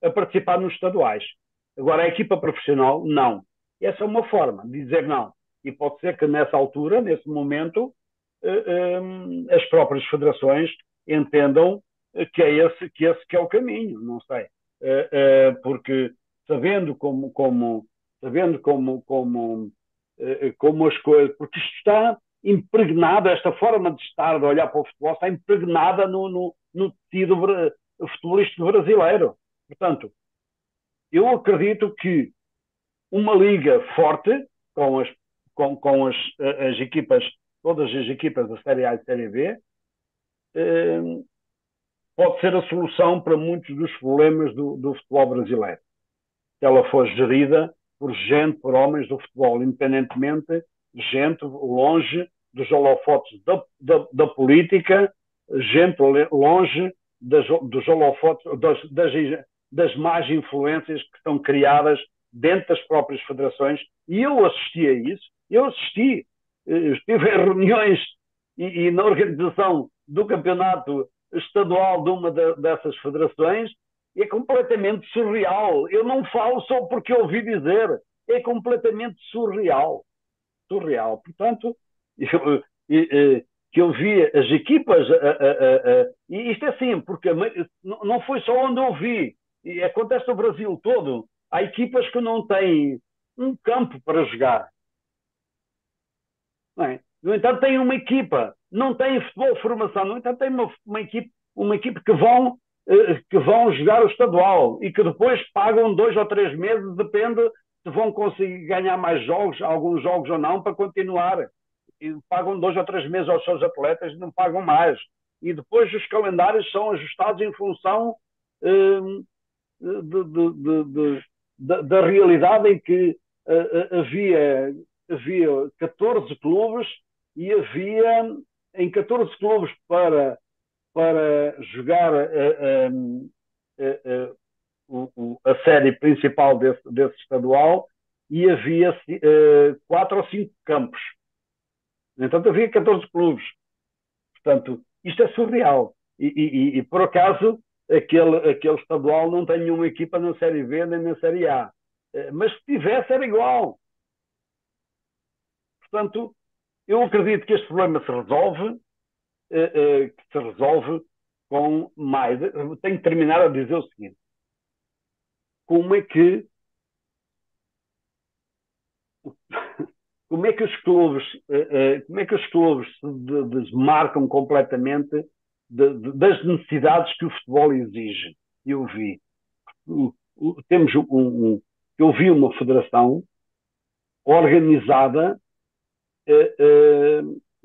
a participar nos estaduais. Agora, a equipa profissional, não. Essa é uma forma de dizer não. E pode ser que nessa altura, nesse momento, as próprias federações entendam que é esse que é o caminho, não sei. Porque sabendo como as coisas, porque isto está impregnado, esta forma de estar, de olhar para o futebol, está impregnada no tecido futebolístico brasileiro. Portanto, eu acredito que uma liga forte, com as equipas, todas as equipas da Série A e Série B, pode ser a solução para muitos dos problemas do futebol brasileiro. Se ela for gerida por homens do futebol, independentemente de gente longe dos holofotes da política, gente longe dos holofotes, das más influências que são criadas dentro das próprias federações. E eu assisti a isso, estive em reuniões e na organização do campeonato estadual de uma dessas federações. É completamente surreal. Eu não falo só porque ouvi dizer. É completamente surreal. Surreal. Portanto, que eu vi as equipas... e isto é assim, porque não foi só onde eu vi. E acontece no Brasil todo. Há equipas que não têm um campo para jogar. Não é? No entanto, têm uma equipa. Não têm futebol de formação. No entanto, têm uma equipe que vão jogar o estadual e que depois pagam 2 ou 3 meses, depende se vão conseguir ganhar mais jogos, alguns jogos ou não, para continuar. E pagam 2 ou 3 meses aos seus atletas e não pagam mais. E depois os calendários são ajustados em função da realidade em que havia 14 clubes e havia em 14 clubes para jogar a série principal desse estadual e havia 4 ou 5 campos. No entanto, havia 14 clubes. Portanto, isto é surreal. E por acaso, aquele estadual não tem nenhuma equipa na Série B nem na Série A. Mas se tivesse, era igual. Portanto, eu acredito que este problema que se resolve com mais. Tenho que terminar a dizer o seguinte: como é que como é que os clubes se desmarcam completamente das necessidades que o futebol exige? Eu vi. Temos eu vi uma federação organizada, eh, eh,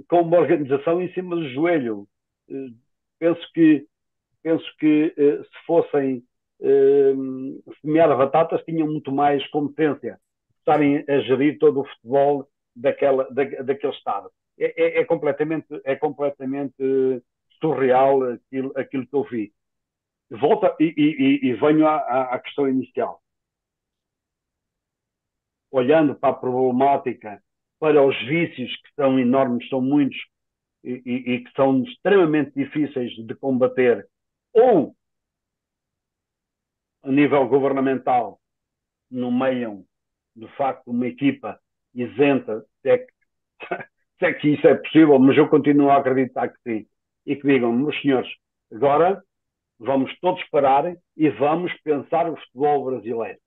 com uma organização em cima do joelho. Eh, penso que, se fossem semear batatas, tinham muito mais competência de estarem a gerir todo o futebol daquele Estado. É completamente surreal aquilo que eu vi. Volta e venho à questão inicial. Olhando para a problemática, para os vícios que são enormes, são muitos e que são extremamente difíceis de combater, ou a nível governamental nomeiam de facto uma equipa isenta, se é que isso é possível, mas eu continuo a acreditar que sim, e que digam, meus senhores, agora vamos todos parar e vamos pensar o futebol brasileiro,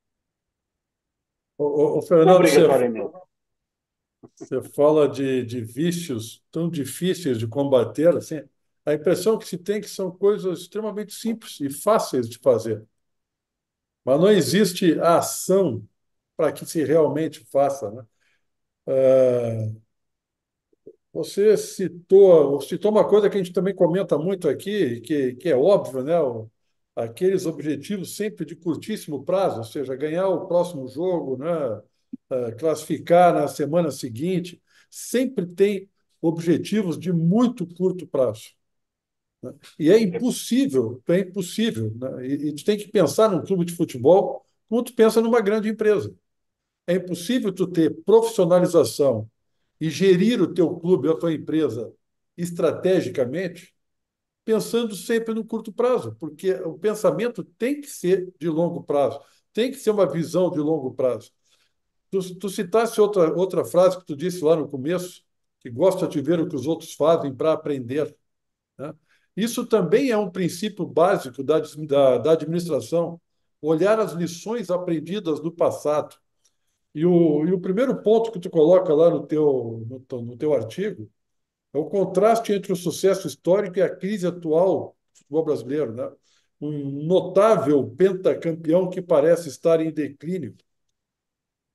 Fernando, obrigatoriamente. você fala de vícios tão difíceis de combater, assim, a impressão que se tem é que são coisas extremamente simples e fáceis de fazer, mas não existe a ação para que se realmente faça, né? Você citou uma coisa que a gente também comenta muito aqui, que é óbvio, né? Aqueles objetivos sempre de curtíssimo prazo, ou seja, ganhar o próximo jogo, né? Classificar na semana seguinte, sempre tem objetivos de muito curto prazo, né? E é impossível, né? E tu tem que pensar num clube de futebol como tu pensa numa grande empresa. É impossível tu ter profissionalização e gerir o teu clube ou a tua empresa estrategicamente, pensando sempre no curto prazo, porque o pensamento tem que ser de longo prazo, tem que ser uma visão de longo prazo. Tu citasse outra frase que tu disse lá no começo, que gosta de ver o que os outros fazem para aprender, né? Isso também é um princípio básico da administração, olhar as lições aprendidas do passado. E o primeiro ponto que tu coloca lá no teu artigo é o contraste entre o sucesso histórico e a crise atual do futebol brasileiro, né? Um notável pentacampeão que parece estar em declínio.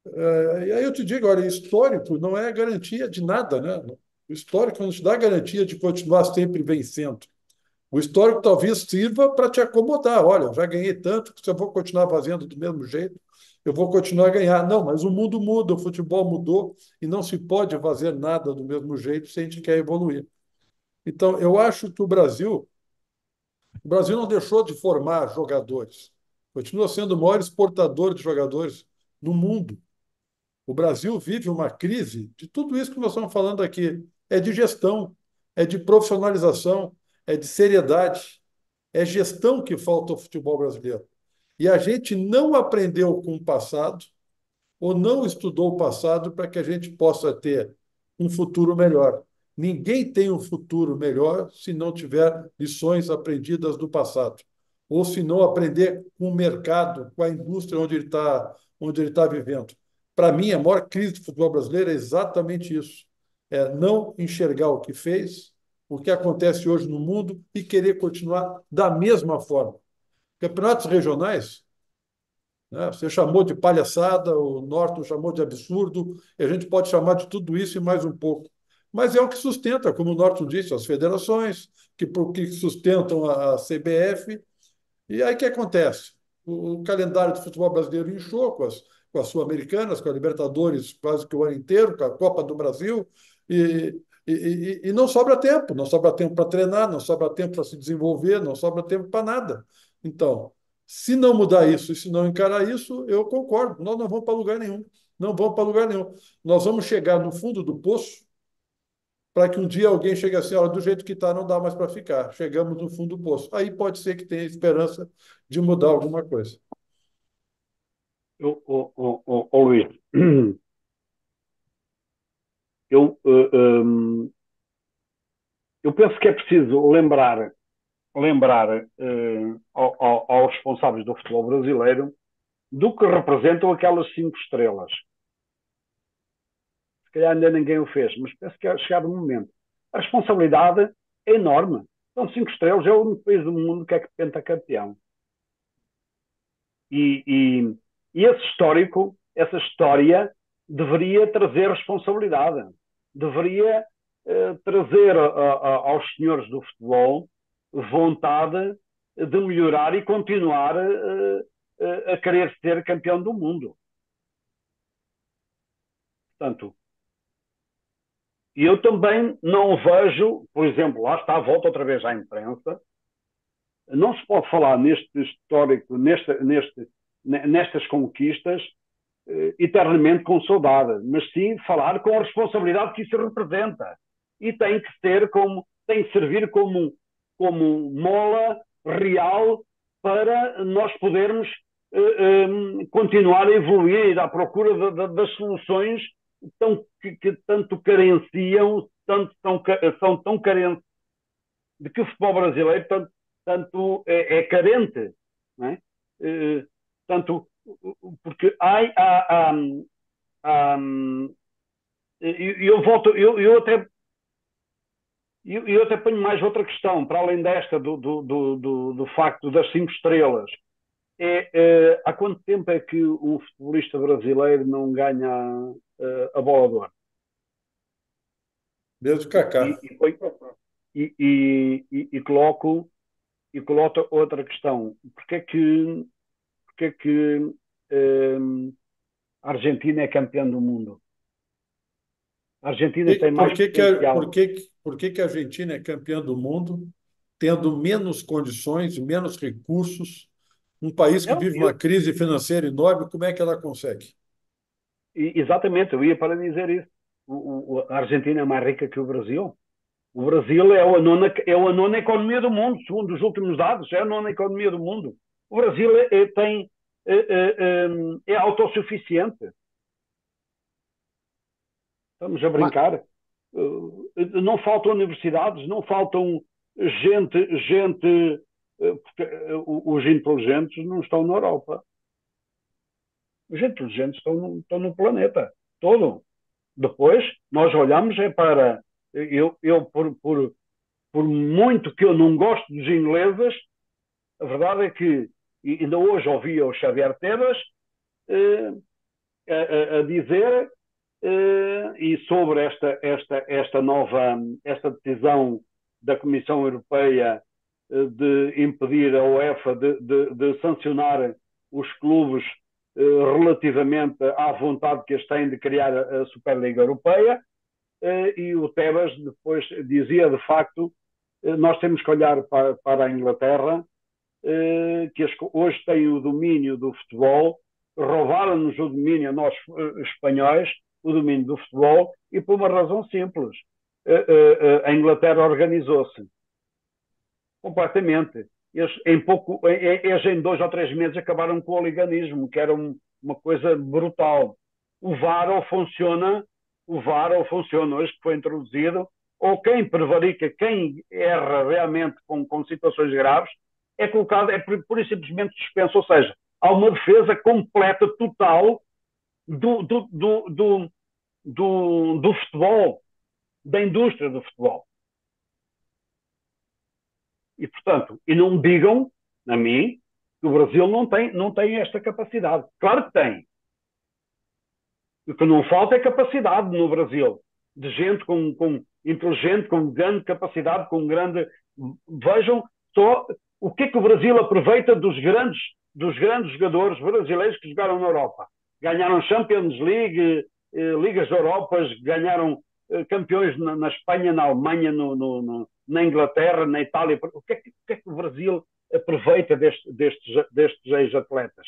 E aí eu te digo, olha, histórico não é garantia de nada, né? O histórico não te dá garantia de continuar sempre vencendo. O histórico talvez sirva para te acomodar. Olha, eu já ganhei tanto que se eu vou continuar fazendo do mesmo jeito, eu vou continuar a ganhar. Não, mas o mundo muda, o futebol mudou e não se pode fazer nada do mesmo jeito se a gente quer evoluir. Então, eu acho que o Brasil não deixou de formar jogadores. Continua sendo o maior exportador de jogadores no mundo. O Brasil vive uma crise de tudo isso que nós estamos falando aqui. É de gestão, é de profissionalização, é de seriedade. É gestão que falta ao futebol brasileiro. E a gente não aprendeu com o passado ou não estudou o passado para que a gente possa ter um futuro melhor. Ninguém tem um futuro melhor se não tiver lições aprendidas do passado, ou se não aprender com o mercado, com a indústria onde ele tá vivendo. Para mim, a maior crise do futebol brasileiro é exatamente isso: é não enxergar o que fez, o que acontece hoje no mundo e querer continuar da mesma forma. Campeonatos regionais, né? Você chamou de palhaçada, o Norton chamou de absurdo, e a gente pode chamar de tudo isso e mais um pouco. Mas é o que sustenta, como o Norton disse, as federações, que sustentam a CBF. E aí o que acontece? O calendário do futebol brasileiro inchou com as Sul-Americanas, com a Libertadores quase que o ano inteiro, com a Copa do Brasil, e não sobra tempo para treinar, não sobra tempo para se desenvolver, não sobra tempo para nada. Então, Se não mudar isso e se não encarar isso, eu concordo, nós não vamos para lugar nenhum. Não vamos para lugar nenhum. Nós vamos chegar no fundo do poço para que um dia alguém chegue assim, olha, do jeito que está, não dá mais para ficar. Chegamos no fundo do poço. Aí pode ser que tenha esperança de mudar alguma coisa. Luís, eu, eu penso que é preciso lembrar aos responsáveis do futebol brasileiro do que representam aquelas 5 estrelas. Se calhar ainda ninguém o fez, mas penso que é chegado o momento. A responsabilidade é enorme. São 5 estrelas, é o único país do mundo que é que pentacampeão. E esse histórico, essa história, deveria trazer responsabilidade. Deveria trazer aos senhores do futebol vontade de melhorar e continuar a querer ser campeão do mundo. Portanto, eu também não vejo, por exemplo, lá está, volta outra vez à imprensa, não se pode falar neste histórico, nestas conquistas, eternamente com saudade, mas sim falar com a responsabilidade que isso representa. E tem que servir como mola real para nós podermos continuar a evoluir, ir à procura das soluções que tanto carenciam, são tão carentes, de que o futebol brasileiro tanto é carente, não é? Tanto porque eu volto, eu até ponho mais outra questão, para além desta do facto das 5 estrelas. Há quanto tempo é que um futebolista brasileiro não ganha a bola de ouro? Desde o Kaká. E coloco outra questão. Porquê é que a Argentina é campeã do mundo? A Argentina tem mais potencial. Por que a Argentina é campeã do mundo, tendo menos condições, menos recursos, um país que Não, vive uma crise financeira enorme, como é que ela consegue? Exatamente, eu ia para dizer isso. A Argentina é mais rica que o Brasil. O Brasil é a nona economia do mundo, segundo os últimos dados, é a nona economia do mundo. O Brasil é autossuficiente. Estamos a brincar. Não faltam universidades, não faltam gente, porque os inteligentes não estão na Europa. Os inteligentes estão no planeta todo. Depois, nós olhamos para... por muito que eu não gosto dos ingleses, a verdade é que, e ainda hoje ouvia o Xavier Tebas a dizer, e sobre esta decisão da Comissão Europeia de impedir a UEFA de sancionar os clubes relativamente à vontade que eles têm de criar a Superliga Europeia, e o Tebas depois dizia, de facto, nós temos que olhar para a Inglaterra, que hoje tem o domínio do futebol, roubaram-nos o domínio a nós espanhóis, o domínio do futebol, e por uma razão simples. A Inglaterra organizou-se completamente. Eles em 2 ou 3 meses acabaram com o oliganismo, que era uma coisa brutal. O VAR ou funciona hoje, que foi introduzido, ou quem prevarica, quem erra realmente com situações graves, é colocado, é pura e simplesmente suspenso. Ou seja, há uma defesa completa, total, do futebol, da indústria do futebol. E, portanto, não me digam, a mim, que o Brasil não tem esta capacidade. Claro que tem. O que não falta é capacidade no Brasil. De gente inteligente, com grande capacidade, com grande... Vejam só o que é que o Brasil aproveita dos grandes jogadores brasileiros que jogaram na Europa. Ganharam Champions League, Ligas Europas, ganharam campeões na Espanha, na Alemanha, na Inglaterra, na Itália. O que é que o Brasil aproveita destes ex-atletas?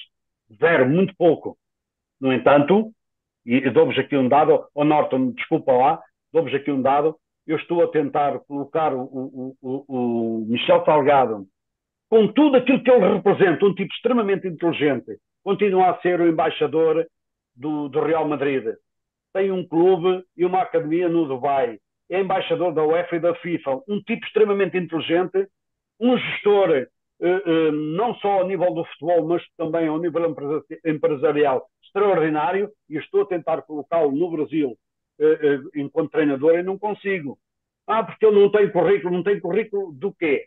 Zero, muito pouco. No entanto, e dou-vos aqui um dado, Norton, desculpa lá, dou-vos aqui um dado, eu estou a tentar colocar o Michel Salgado, com tudo aquilo que ele representa, um tipo extremamente inteligente, continua a ser o embaixador do Real Madrid. Tem um clube e uma academia no Dubai, é embaixador da UEFA e da FIFA, um tipo extremamente inteligente, um gestor não só a nível do futebol, mas também ao nível empresarial extraordinário, e estou a tentar colocá-lo no Brasil enquanto treinador e não consigo. Porque ele não tem currículo do quê?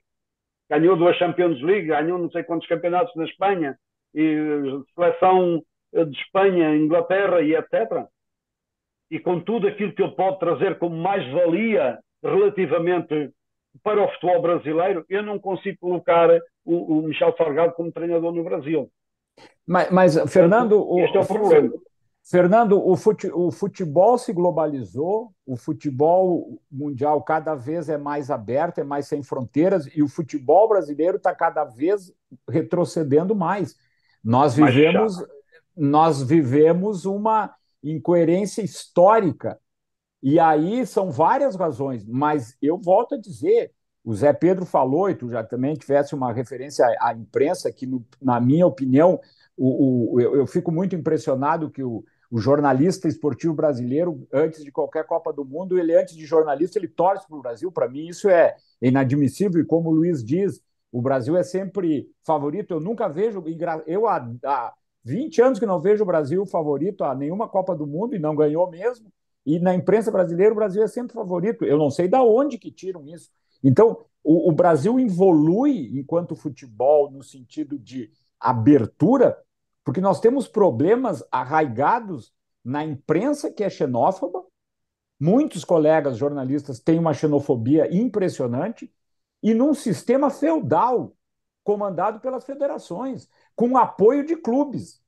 Ganhou 2 Champions League, ganhou não sei quantos campeonatos na Espanha, e seleção de Espanha, Inglaterra e etc. E com tudo aquilo que ele pode trazer como mais-valia relativamente para o futebol brasileiro, eu não consigo colocar o Michel Salgado como treinador no Brasil. Mas Fernando, este é o problema. Fernando, o futebol se globalizou, o futebol mundial cada vez é mais aberto, é mais sem fronteiras, e o futebol brasileiro está cada vez retrocedendo mais. Nós vivemos uma incoerência histórica, e aí são várias razões, mas eu volto a dizer, o Zé Pedro falou, e tu já também tivesse uma referência à imprensa, que, na minha opinião, eu fico muito impressionado que o jornalista esportivo brasileiro, antes de qualquer Copa do Mundo, antes de jornalista, ele torce para o Brasil. Para mim, isso é inadmissível. E como o Luiz diz, o Brasil é sempre favorito. Eu nunca vejo... Eu, há 20 anos que não vejo o Brasil favorito a nenhuma Copa do Mundo, e não ganhou mesmo. E na imprensa brasileira, o Brasil é sempre favorito. Eu não sei de onde que tiram isso. Então, o Brasil evolui enquanto futebol no sentido de abertura, porque nós temos problemas arraigados na imprensa, que é xenófoba. Muitos colegas jornalistas têm uma xenofobia impressionante, e num sistema feudal comandado pelas federações, com apoio de clubes.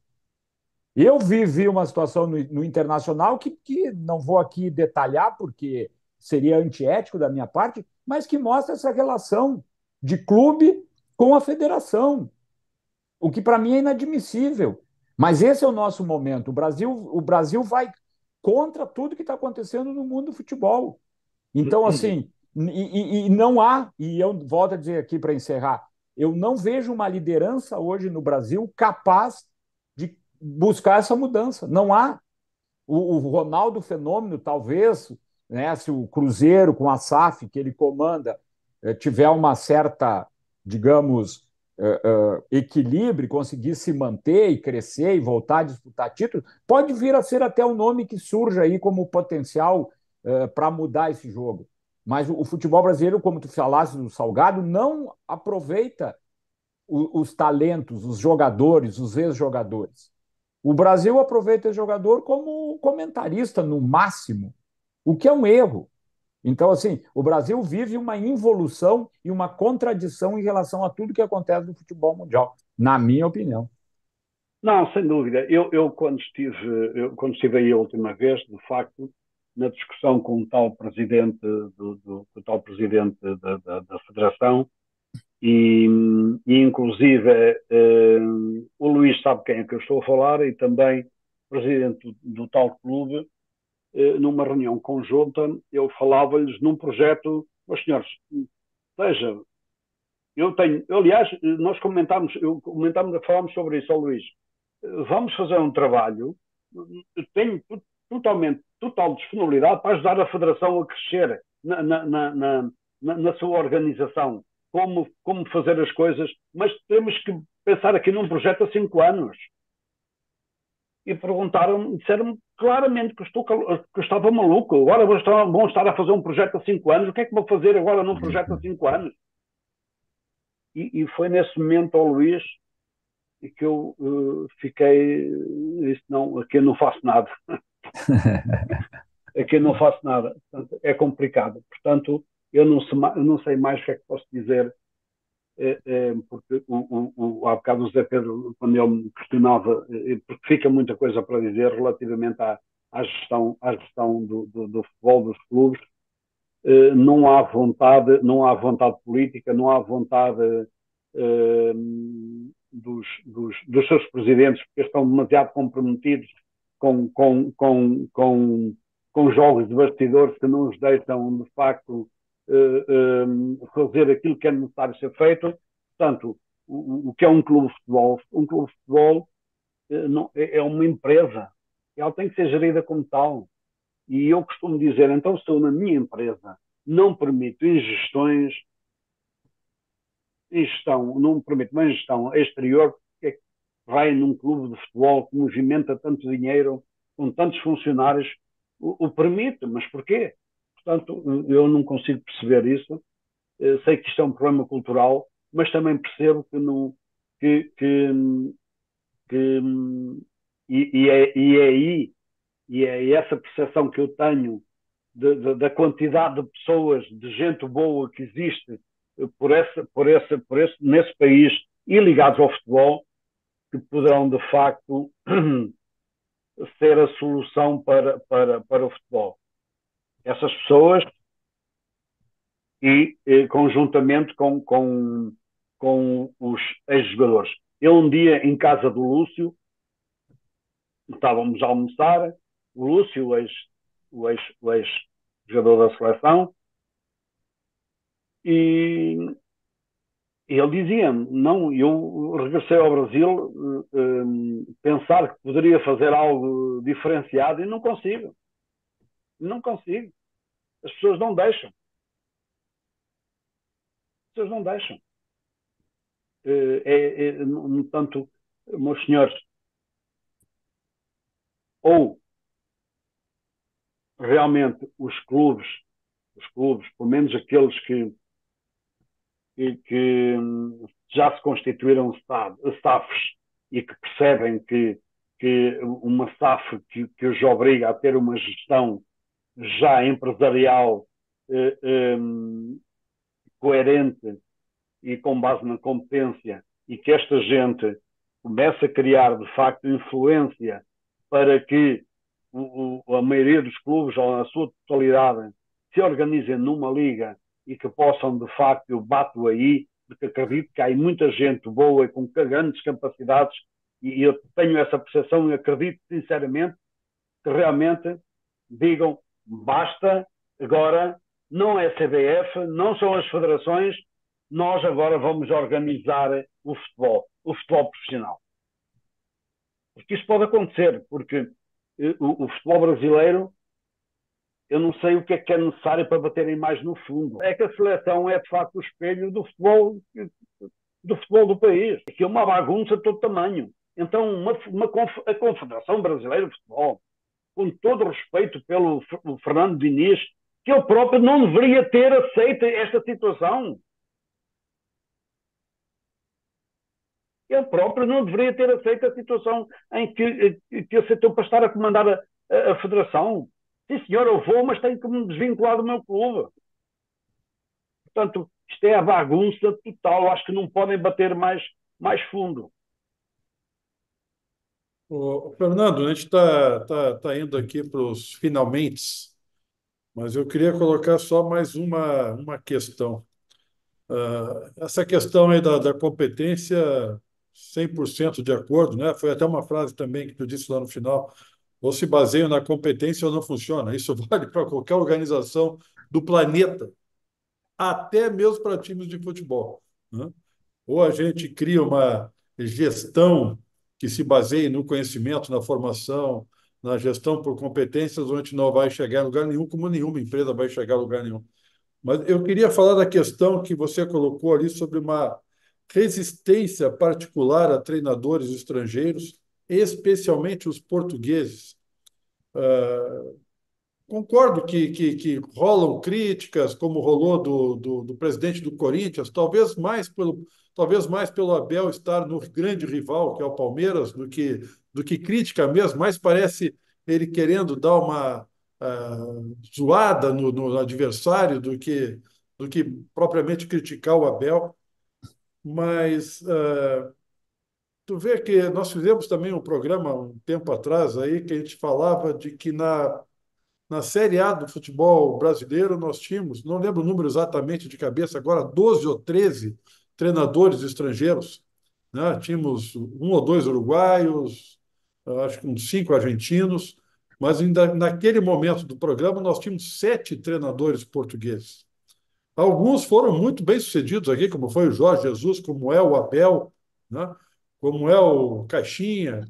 Eu vivi uma situação no Internacional que não vou aqui detalhar, porque seria antiético da minha parte, mas que mostra essa relação de clube com a federação, o que para mim é inadmissível. Mas esse é o nosso momento. O Brasil vai contra tudo que está acontecendo no mundo do futebol. Então, assim, e não há, e eu volto a dizer aqui para encerrar, eu não vejo uma liderança hoje no Brasil capaz de buscar essa mudança. Não há. O Ronaldo Fenômeno, talvez, né, se o Cruzeiro, com a SAF que ele comanda, tiver uma certa, digamos, equilíbrio, conseguir se manter e crescer e voltar a disputar títulos, pode vir a ser até um nome que surja aí como potencial para mudar esse jogo. Mas o futebol brasileiro, como tu falaste do Salgado, não aproveita os talentos, os jogadores, os ex-jogadores. O Brasil aproveita o jogador como comentarista, no máximo, o que é um erro. Então, assim, o Brasil vive uma involução e uma contradição em relação a tudo que acontece no futebol mundial, na minha opinião. Não, sem dúvida. Eu quando estive aí a última vez, de facto, na discussão com o tal presidente, da Federação, e inclusive o Luís sabe quem é que eu estou a falar, e também presidente do tal clube, numa reunião conjunta, eu falava-lhes num projeto, meus senhores, veja, aliás, falámos sobre isso ao Luís, vamos fazer um trabalho, tenho total disponibilidade para ajudar a Federação a crescer na sua organização, como fazer as coisas, mas temos que pensar aqui num projeto a 5 anos. E disseram-me claramente que eu estava maluco. Agora vão estar a fazer um projeto a 5 anos. O que é que vou fazer agora num projeto a 5 anos? E foi nesse momento, ao Luís, que eu fiquei... Não, aqui eu não faço nada. Aqui eu não faço nada. Portanto, é complicado. Portanto, eu não sei mais o que é que posso dizer, porque há bocado o Zé Pedro, quando ele me questionava, porque fica muita coisa para dizer relativamente à gestão do futebol, dos clubes, não há vontade política, não há vontade dos seus presidentes, porque estão demasiado comprometidos com, com, com, com, com jogos de bastidores que não os deixam, de facto, fazer aquilo que é necessário ser feito. Portanto, o que é um clube de futebol? Um clube de futebol não, é uma empresa. Ela tem que ser gerida como tal. E eu costumo dizer, então, se eu na minha empresa não permito ingestões, ingestão, não permite uma gestão exterior, que é que vai num clube de futebol que movimenta tanto dinheiro, com tantos funcionários, o permite, mas porquê? Portanto, eu não consigo perceber isso. Eu sei que isto é um problema cultural, mas também percebo que não, que que, é aí, e é essa percepção que eu tenho da quantidade de pessoas, de gente boa que existe nesse país e ligados ao futebol, que poderão de facto ser a solução para o futebol. Essas pessoas conjuntamente com os ex-jogadores. Eu um dia em casa do Lúcio, estávamos a almoçar, o Lúcio, o ex-jogador da seleção, e ele dizia-me, não, eu regressei ao Brasil pensar que poderia fazer algo diferenciado e não consigo. Não consigo. As pessoas não deixam. As pessoas não deixam. No tanto, meus senhores, ou realmente os clubes, pelo menos aqueles que já se constituíram SAFs e que percebem que uma SAF que os obriga a ter uma gestão já empresarial coerente e com base na competência, e que esta gente comece a criar, de facto, influência para que a maioria dos clubes, ou na sua totalidade, se organizem numa liga e que possam, de facto, eu bato aí, porque acredito que há muita gente boa e com grandes capacidades, e eu tenho essa percepção e acredito sinceramente que realmente digam basta, agora não é CBF, não são as federações, nós agora vamos organizar o futebol profissional. Porque isso pode acontecer, porque o futebol brasileiro, eu não sei o que é necessário para baterem mais no fundo. É que a seleção é de facto o espelho do futebol do país. Aqui é uma bagunça de todo tamanho. Então, a Confederação Brasileira de Futebol, com todo o respeito pelo Fernando Diniz, que ele próprio não deveria ter aceito esta situação. Ele próprio não deveria ter aceito a situação em que aceitou para estar a comandar a federação. Sim, senhor, eu vou, mas tenho que me desvincular do meu clube. Portanto, isto é a bagunça total. Acho que não podem bater mais fundo. Fernando, a gente tá indo aqui para os finalmente, mas eu queria colocar só mais uma questão. Essa questão aí da competência, 100% de acordo, né? Foi até uma frase também que tu disse lá no final, ou se baseiam na competência ou não funciona. Isso vale para qualquer organização do planeta, até mesmo para times de futebol, né? Ou a gente cria uma gestão que se baseie no conhecimento, na formação, na gestão por competências, onde a gente não vai chegar em lugar nenhum, como nenhuma empresa vai chegar a lugar nenhum. Mas eu queria falar da questão que você colocou ali sobre uma resistência particular a treinadores estrangeiros, especialmente os portugueses. Concordo que rolam críticas, como rolou do presidente do Corinthians, talvez mais pelo Abel estar no grande rival, que é o Palmeiras, do que crítica mesmo, mas parece ele querendo dar uma zoada no adversário do que propriamente criticar o Abel. Mas tu vê que nós fizemos também um programa um tempo atrás aí que a gente falava de que na Série A do futebol brasileiro, nós tínhamos, não lembro o número exatamente de cabeça agora, 12 ou 13 treinadores estrangeiros, né? Tínhamos um ou dois uruguaios, acho que uns cinco argentinos, mas ainda naquele momento do programa nós tínhamos sete treinadores portugueses. Alguns foram muito bem-sucedidos aqui, como foi o Jorge Jesus, como é o Abel, né? Como é o Caixinha,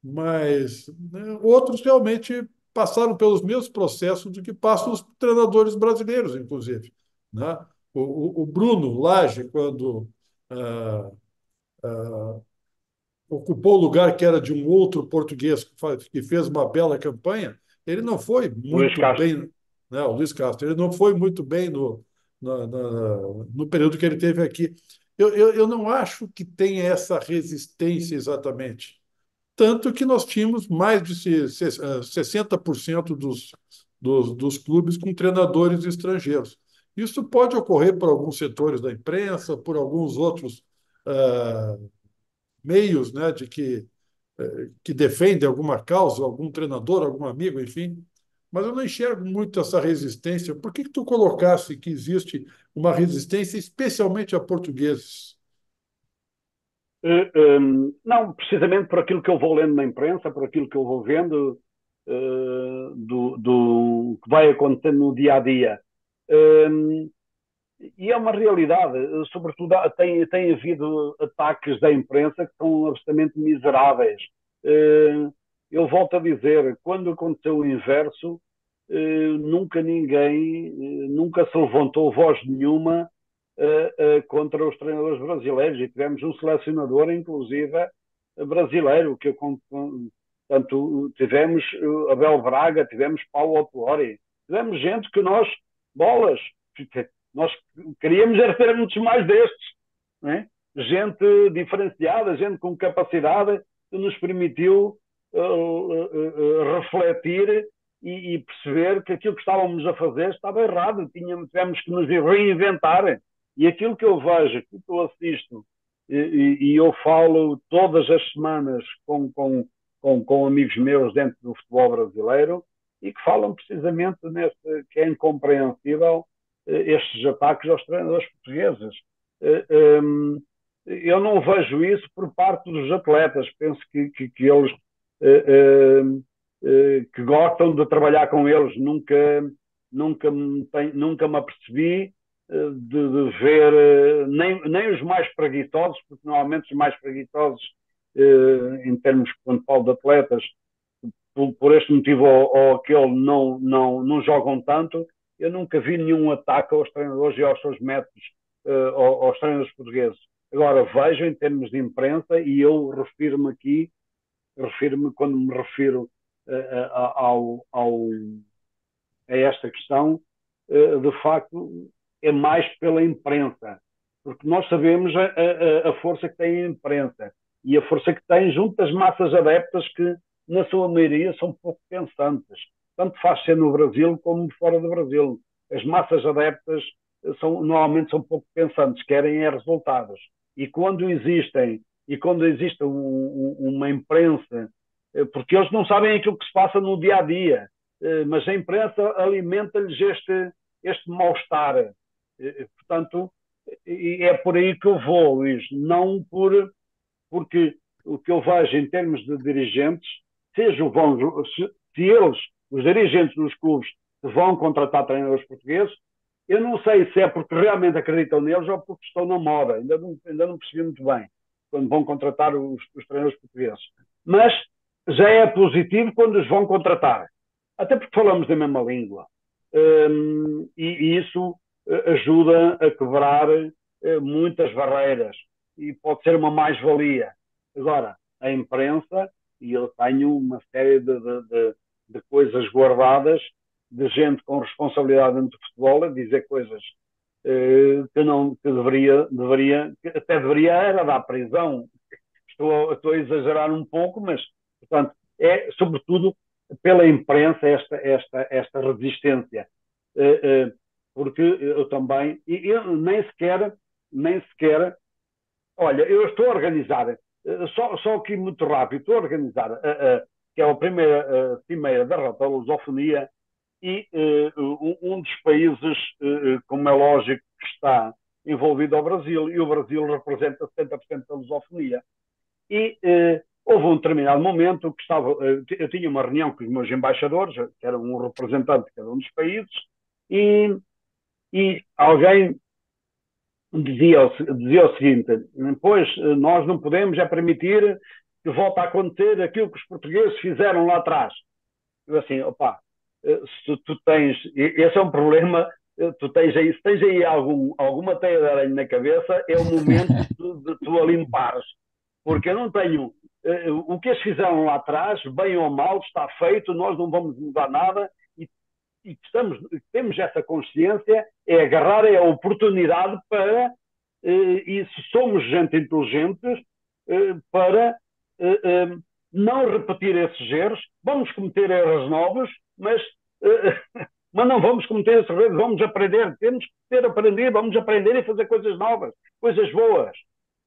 mas né, outros realmente passaram pelos mesmos processos do que passam os treinadores brasileiros, inclusive, né? O Bruno Lage, quando ah, ocupou o lugar que era de um outro português que fez uma bela campanha, ele não foi Luís muito Castro. bem, né, o Luiz Castro, ele não foi muito bem no período que ele teve aqui. Eu não acho que tenha essa resistência exatamente. Tanto que nós tínhamos mais de 60% dos clubes com treinadores estrangeiros. Isso pode ocorrer por alguns setores da imprensa, por alguns outros ah, meios, né, que defendem alguma causa, algum treinador, algum amigo, enfim. Mas eu não enxergo muito essa resistência. Por que tu colocasse que existe uma resistência, especialmente a portugueses? Não, precisamente por aquilo que eu vou lendo na imprensa, por aquilo que eu vou vendo do que vai acontecendo no dia a dia. E é uma realidade, sobretudo tem havido ataques da imprensa que são absolutamente miseráveis. Eu volto a dizer, quando aconteceu o inverso, nunca ninguém, nunca se levantou voz nenhuma contra os treinadores brasileiros e tivemos um selecionador, inclusive, brasileiro, portanto, tivemos Abel Braga, tivemos Paulo Autuori, tivemos gente que bolas, nós queríamos era ter muitos mais destes, né? Gente diferenciada, gente com capacidade que nos permitiu refletir e perceber que aquilo que estávamos a fazer estava errado, tivemos que nos reinventar. E aquilo que eu vejo, aquilo que eu assisto, e eu falo todas as semanas com amigos meus dentro do futebol brasileiro, e que falam precisamente nesse que é incompreensível estes ataques aos treinadores portugueses. Eu não vejo isso por parte dos atletas. Penso que eles que gostam de trabalhar com eles. Nunca me apercebi de ver nem os mais preguiçosos, porque normalmente os mais preguiçosos, em termos, quando falo de atletas, por este motivo ou aquele, não jogam tanto. Eu nunca vi nenhum ataque aos treinadores e aos seus métodos, aos treinadores portugueses. Agora, vejo em termos de imprensa, e eu quando me refiro a esta questão, de facto, é mais pela imprensa, porque nós sabemos a força que tem a imprensa e a força que tem junto das massas adeptas que, na sua maioria, são pouco pensantes. Tanto faz ser no Brasil como fora do Brasil. As massas adeptas normalmente são pouco pensantes, querem resultados. E quando existe uma imprensa, porque eles não sabem aquilo que se passa no dia a dia, mas a imprensa alimenta-lhes este mal-estar. Portanto, é por aí que eu vou, Luís. Não porque o que eu vejo em termos de dirigentes, se eles, os dirigentes dos clubes, vão contratar treinadores portugueses, eu não sei se é porque realmente acreditam neles ou porque estão na moda. Ainda não percebi muito bem quando vão contratar os treinadores portugueses. Mas já é positivo quando os vão contratar. Até porque falamos da mesma língua. E isso ajuda a quebrar muitas barreiras e pode ser uma mais-valia. Agora, a imprensa, e eu tenho uma série de coisas guardadas, de gente com responsabilidade dentro do futebol, a dizer coisas que até deveria era dar prisão. Estou a exagerar um pouco, mas, portanto, é sobretudo pela imprensa esta resistência. Porque eu também, eu nem sequer, olha, eu estou a organizar, só aqui muito rápido, estou a organizar, que é a primeira cimeira da Rota da Lusofonia, e um dos países, como é lógico, que está envolvido ao Brasil, e o Brasil representa 70% da lusofonia. E houve um determinado momento que eu tinha uma reunião com os meus embaixadores, que era um representante de cada um dos países, e alguém dizia o seguinte: pois nós não podemos permitir que volte a acontecer aquilo que os portugueses fizeram lá atrás. Eu assim, se tu tens, esse é um problema, se tens aí alguma teia de aranha na cabeça, é o momento de tu a limpares, porque eu não tenho, o que eles fizeram lá atrás, bem ou mal, está feito, nós não vamos mudar nada, e temos essa consciência, é agarrar a oportunidade para, e se somos gente inteligente, para não repetir esses erros. Vamos cometer erros novos, mas não vamos cometer esses erros, vamos aprender, temos que ter aprendido, vamos aprender e fazer coisas novas, coisas boas.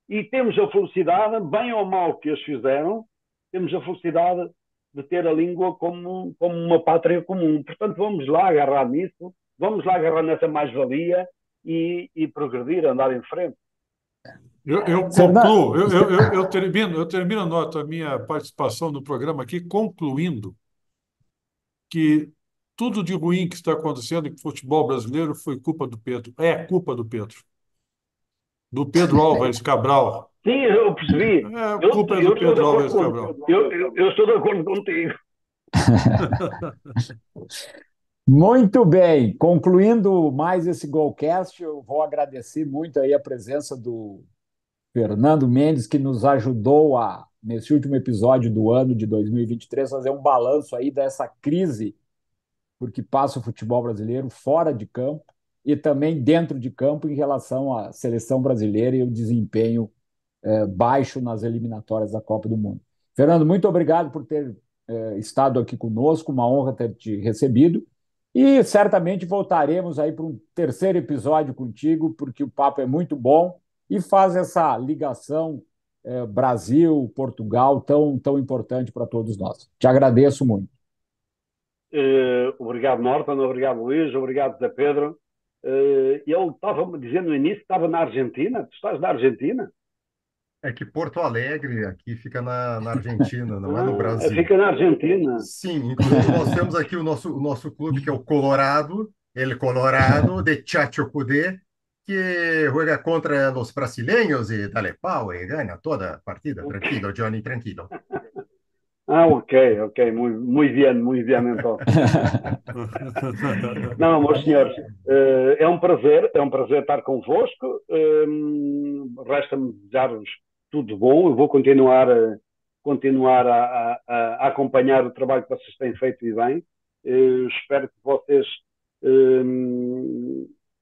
E temos a felicidade, bem ou mal que eles fizeram, temos a felicidade de ter a língua como uma pátria comum. Portanto, vamos lá agarrar nisso, vamos lá agarrar nessa mais-valia e progredir, andar em frente. Eu concluo, eu termino a minha participação no programa aqui concluindo que tudo de ruim que está acontecendo com o futebol brasileiro foi culpa do Pedro. É culpa do Pedro. Do Pedro Álvares Cabral. Sim, eu percebi. A culpa é do Pedro Álvares Cabral. Eu estou de acordo contigo. Muito bem. Concluindo mais esse Golcast, eu vou agradecer muito aí a presença do Fernando Mendes, que nos ajudou nesse último episódio do ano de 2023, fazer um balanço aí dessa crise porque passa o futebol brasileiro fora de campo e também dentro de campo em relação à seleção brasileira e o desempenho baixo nas eliminatórias da Copa do Mundo. Fernando, muito obrigado por ter estado aqui conosco, uma honra ter te recebido, e certamente voltaremos aí para um terceiro episódio contigo, porque o papo é muito bom e faz essa ligação Brasil, Portugal, tão importante para todos nós. Te agradeço muito. Obrigado, Norton, obrigado, Luís, obrigado, Zé Pedro. Ele estava dizendo no início que estava na Argentina. Tu estás na Argentina? É que Porto Alegre aqui fica na Argentina, não é no Brasil. Fica na Argentina. Sim, inclusive nós temos aqui o nosso clube, que é o Colorado, El Colorado de Chacho Cudê, que joga contra os brasileños e dale pau e ganha toda a partida. Tranquilo, Johnny, tranquilo. Ok, muy bien, então. Não, meus senhores, é um prazer estar convosco. Resta-me desejar-vos tudo bom. Eu vou continuar a acompanhar o trabalho que vocês têm feito e bem. Espero que vocês,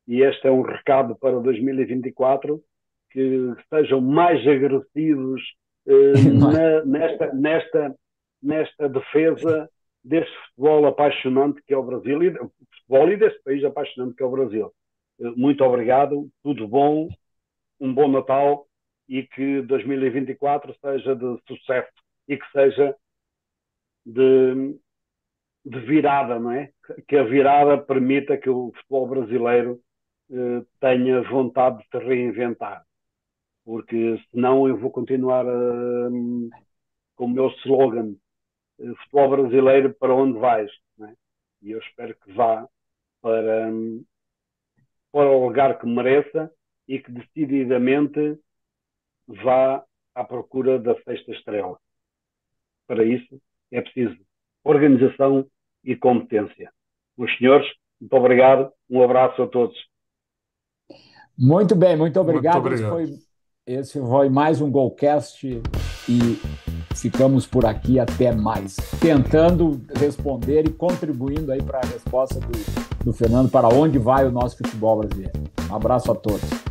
e este é um recado para 2024, que sejam mais agressivos nesta defesa deste futebol apaixonante que é o Brasil, e deste país apaixonante que é o Brasil. Muito obrigado, tudo bom, um bom Natal, e que 2024 seja de sucesso e que seja de virada, não é? Que a virada permita que o futebol brasileiro tenha vontade de se reinventar, porque senão eu vou continuar com o meu slogan: futebol brasileiro, para onde vais? Não é? E eu espero que vá para o lugar que mereça e que decididamente vá à procura da sexta estrela. Para isso é preciso organização e competência. Meus senhores, muito obrigado, um abraço a todos. Muito bem, muito obrigado. Esse foi mais um Golcast e ficamos por aqui, até mais. Tentando responder e contribuindo aí para a resposta do Fernando, para onde vai o nosso futebol brasileiro. Um abraço a todos.